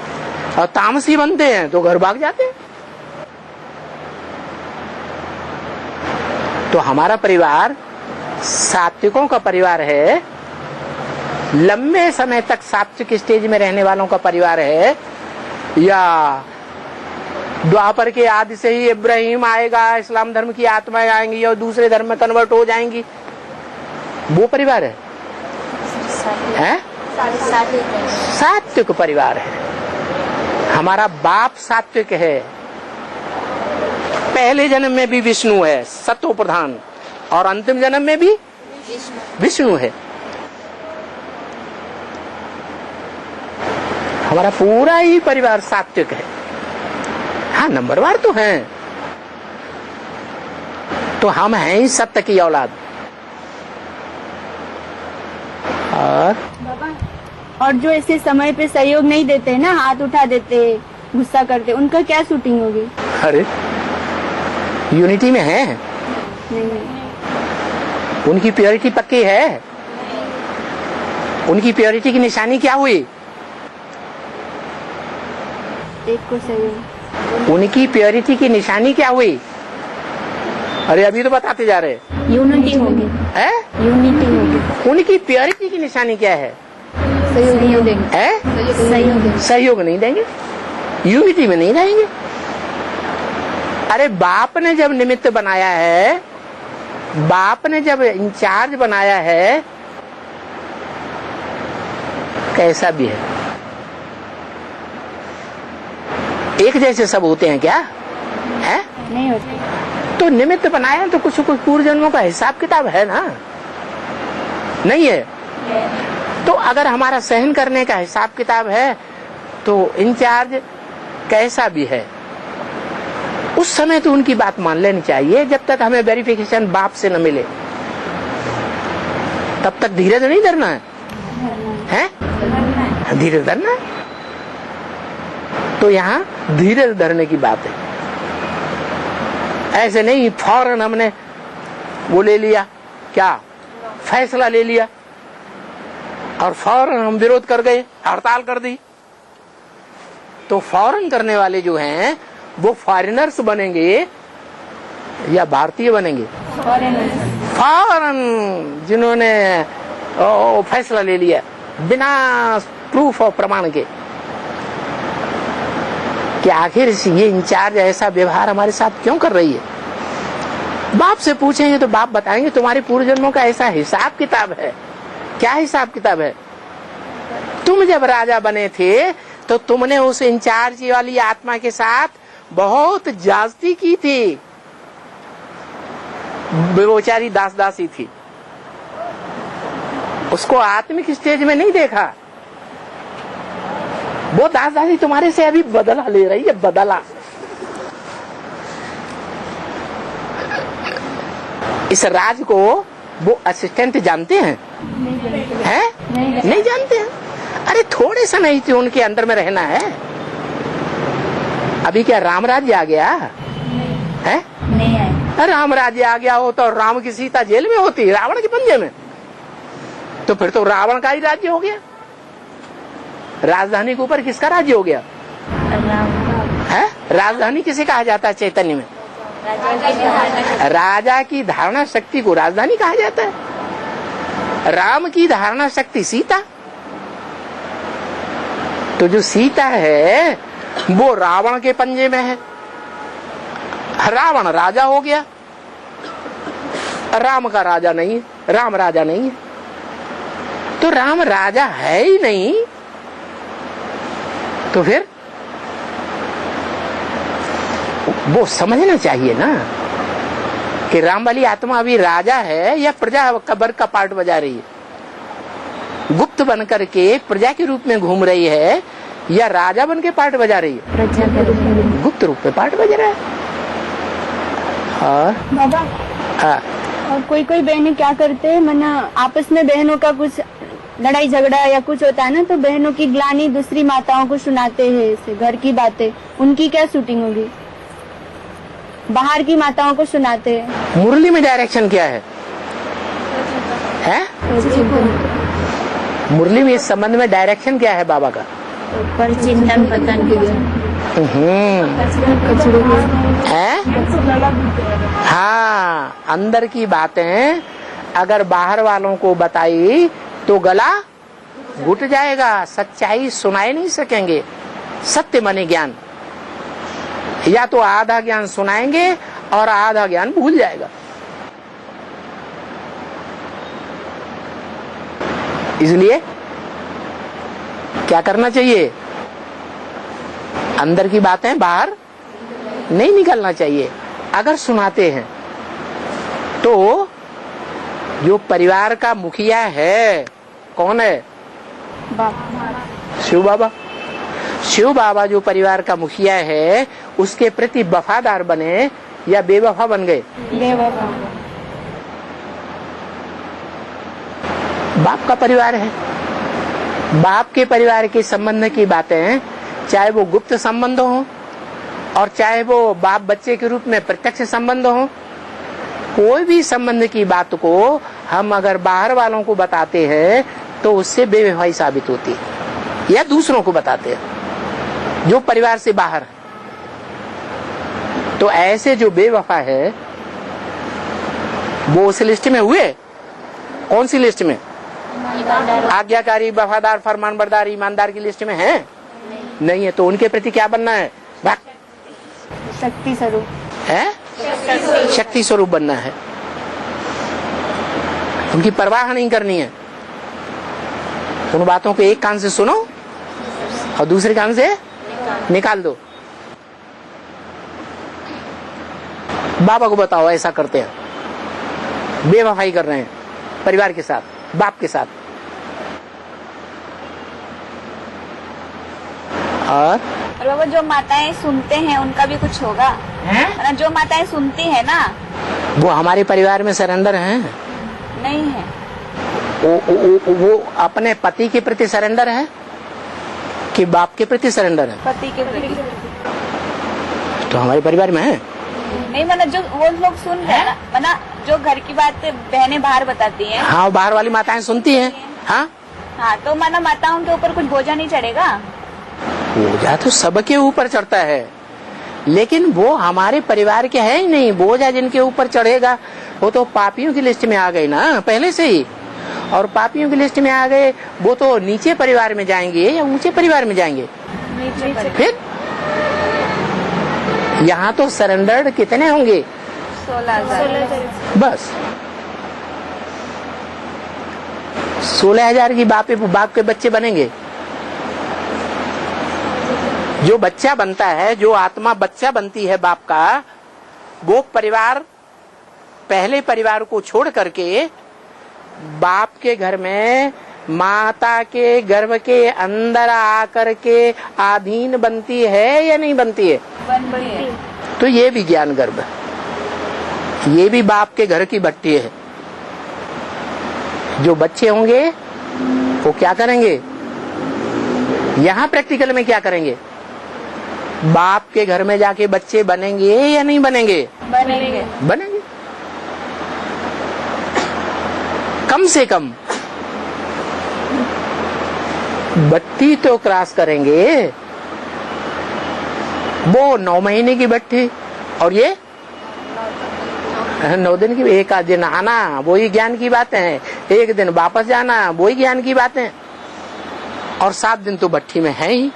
और तामसी बनते हैं तो घर भाग जाते हैं। तो हमारा परिवार सात्विकों का परिवार है, लंबे समय तक सात्विक स्टेज में रहने वालों का परिवार है, या द्वापर के आदि से ही इब्राहिम आएगा, इस्लाम धर्म की आत्माएं आएंगी और दूसरे धर्म में कन्वर्ट हो जाएंगी, वो परिवार है? सात्विक परिवार है। हमारा बाप सात्विक है, पहले जन्म में भी विष्णु है सतो प्रधान, और अंतिम जन्म में भी विष्णु है। हमारा पूरा ही परिवार सात्विक है। हाँ, नंबरवार तो हैं, तो हम हैं ही सत्य की औलाद। और जो ऐसे समय पे सहयोग नहीं देते हैं ना, हाथ उठा देते, गुस्सा करते, उनका क्या शूटिंग होगी? अरे यूनिटी में है, नहीं, उनकी प्योरिटी पक्की है। उनकी प्योरिटी की निशानी क्या हुई? एक को सहयोग। उनकी प्योरिटी की निशानी क्या हुई? अरे अभी तो बताते जा रहे यूनिटी होगी, है। यूनिटी होगी, उनकी प्योरिटी की निशानी क्या है? सहयोग देंगे, है? सहयोग नहीं देंगे, यूनिटी में नहीं रहेंगे। अरे बाप ने जब निमित्त बनाया है, बाप ने जब इंचार्ज बनाया है, कैसा भी है, एक जैसे सब होते हैं क्या? है? नहीं होते। तो निमित्त बनाया तो कुछ पूर्व जन्मों का हिसाब किताब है ना? नहीं है? तो अगर हमारा सहन करने का हिसाब किताब है तो इंचार्ज कैसा भी है, उस समय तो उनकी बात मान लेनी चाहिए। जब तक हमें वेरिफिकेशन बाप से न मिले तब तक धीरज नहीं धरना है? धीरज धरना है। तो यहाँ धीरज धरने की बात है। ऐसे नहीं फौरन हमने वो ले लिया, क्या फैसला ले लिया और फौरन हम विरोध कर गए, हड़ताल कर दी। तो फौरन करने वाले जो हैं वो फॉरेनर्स बनेंगे या भारतीय बनेंगे? फौरन जिन्होंने फैसला ले लिया बिना प्रूफ और प्रमाण के कि आखिर ये इंचार्ज ऐसा व्यवहार हमारे साथ क्यों कर रही है। बाप से पूछेंगे तो बाप बताएंगे तुम्हारे पूर्व जन्मों का ऐसा हिसाब किताब है। क्या हिसाब किताब है? तुम जब राजा बने थे तो तुमने उस इंचार्ज वाली आत्मा के साथ बहुत ज्यादती की थी, बेचारी दास दासी थी, उसको आत्मिक स्टेज में नहीं देखा। वो दास दासी तुम्हारे से अभी बदला ले रही है, बदला। इस राज को वो असिस्टेंट जानते हैं? नहीं जानते हैं। अरे थोड़े समय ही उनके अंदर में रहना है। अभी क्या राम राज्य आ गया है? नहीं आए। राम राज्य आ गया हो तो राम की सीता जेल में होती, रावण के पंजे में, तो फिर तो रावण का ही राज्य हो गया। राजधानी के ऊपर किसका राज्य हो गया है? राजधानी किसे कहा जाता है चैतन्य में? राजा की धारणा शक्ति को राजधानी कहा जाता है। राम की धारणा शक्ति सीता। तो जो सीता है वो रावण के पंजे में है। रावण राजा हो गया, राम का राजा नहीं है, राम राजा नहीं है। तो राम राजा है ही नहीं, तो फिर वो समझना चाहिए ना कि राम वाली आत्मा अभी राजा है या प्रजा कबर का पार्ट बजा रही है, गुप्त बन करके प्रजा के रूप में घूम रही है या राजा बन के पार्ट बजा रही है। प्रजा के रूप में गुप्त रूप में पार्ट बजा रहा है। और बाबा हाँ, और कोई कोई बहनें क्या करते हैं, मना आपस में बहनों का कुछ लड़ाई झगड़ा या कुछ होता है ना, तो बहनों की ग्लानि दूसरी माताओं को सुनाते हैं, ऐसे घर की बातें, उनकी क्या शूटिंग होगी? बाहर की माताओं को सुनाते हैं। मुरली में डायरेक्शन क्या है? मुरली में इस संबंध में डायरेक्शन क्या है बाबा का? ऊपर चिंतन पतन है? हाँ, अंदर की बातें अगर बाहर वालों को बताई तो गला घुट जाएगा, सच्चाई सुनाई नहीं सकेंगे। सत्य माने ज्ञान, या तो आधा ज्ञान सुनाएंगे और आधा ज्ञान भूल जाएगा। इसलिए क्या करना चाहिए? अंदर की बातें बाहर नहीं निकलना चाहिए। अगर सुनाते हैं तो जो परिवार का मुखिया है कौन है? शिव बाबा। शिव बाबा जो परिवार का मुखिया है उसके प्रति वफादार बने या बेवफा बन गए? बाप का परिवार है, बाप के परिवार के संबंध की बातें, चाहे वो गुप्त संबंध हो और चाहे वो बाप बच्चे के रूप में प्रत्यक्ष संबंध हो, कोई भी संबंध की बात को हम अगर बाहर वालों को बताते हैं तो उससे बेवफाई साबित होती है, या दूसरों को बताते हैं जो परिवार से बाहर है। तो ऐसे जो बेवफा है वो उस लिस्ट में हुए। कौन सी लिस्ट में? आज्ञाकारी, वफादार, फरमानबरदार, ईमानदार की लिस्ट में है? नहीं है। तो उनके प्रति क्या बनना है? शक्ति स्वरूप है, शक्ति स्वरूप बनना है। उनकी परवाह नहीं करनी है। उन बातों को एक कान से सुनो और दूसरे कान से निकाल दो। बाबा को बताओ ऐसा करते हैं, बेवफाई कर रहे हैं परिवार के साथ, बाप के साथ। और बाबा जो माताएं सुनते हैं उनका भी कुछ होगा है? जो माताएं सुनती है ना वो हमारे परिवार में सरेंडर हैं? नहीं है। वो अपने पति के प्रति सरेंडर है कि बाप के प्रति सरेंडर है? पति के प्रति। तो हमारे परिवार में है नहीं, मतलब जो वो लोग सुन रहे हैं ना, मतलब जो घर की बात बहनें बाहर बताती हैं। हाँ, बाहर वाली माताएं सुनती हैं। हाँ हाँ, तो माना माताओं के ऊपर कुछ बोझा नहीं चढ़ेगा? बोझा तो सबके ऊपर चढ़ता है, लेकिन वो हमारे परिवार के है ही नहीं। बोझा जिनके ऊपर चढ़ेगा वो तो पापियों की लिस्ट में आ गए ना पहले से ही। और पापियों की लिस्ट में आ गए वो तो नीचे परिवार में जाएंगे या ऊंचे परिवार में जाएंगे? फिर यहाँ तो सरेंडर्ड कितने होंगे? 16,000 बस। 16,000 की बाप के बच्चे बनेंगे। जो बच्चा बनता है, जो आत्मा बच्चा बनती है बाप का, वो परिवार, पहले परिवार को छोड़ करके बाप के घर में माता के गर्भ के अंदर आकर के अधीन बनती है या नहीं बनती है? बन रही है। तो ये भी ज्ञान गर्भ है, ये भी बाप के घर की भट्टी है। जो बच्चे होंगे वो क्या करेंगे? यहाँ प्रैक्टिकल में क्या करेंगे? बाप के घर में जाके बच्चे बनेंगे या नहीं बनेंगे? बनेंगे। बनेंगे। कम से कम भट्टी तो क्रॉस करेंगे। वो 9 महीने की भट्टी और ये 9 दिन की, एक आध दिन आना वही ज्ञान की बातें हैं, एक दिन वापस जाना वही ज्ञान की बातें, और 7 दिन तो भट्ठी में है ही,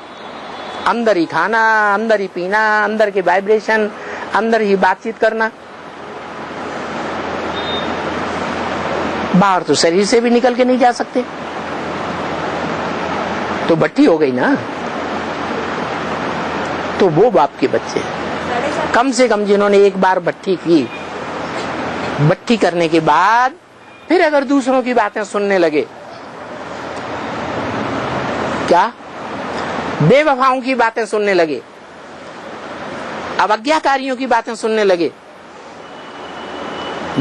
अंदर ही खाना, अंदर ही पीना, अंदर के वाइब्रेशन, अंदर ही बातचीत करना। बाहर तो शरीर से भी निकल के नहीं जा सकते, तो भट्ठी हो गई ना। तो वो बाप के बच्चे कम से कम जिन्होंने एक बार भट्ठी की, भट्ठी करने के बाद फिर अगर दूसरों की बातें सुनने लगे, क्या बेवफाओं की बातें सुनने लगे, अवज्ञाकारियों की बातें सुनने लगे,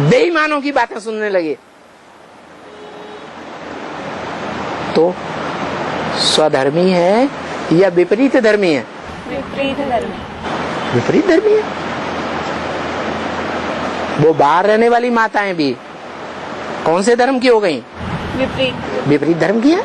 बेईमानों की बातें सुनने लगे, तो स्वधर्मी है या विपरीत धर्मी है? विपरीत धर्म। विपरीत धर्मी है। वो बाहर रहने वाली माताएं भी कौन से धर्म की हो गई? विपरीत। विपरीत धर्म की है।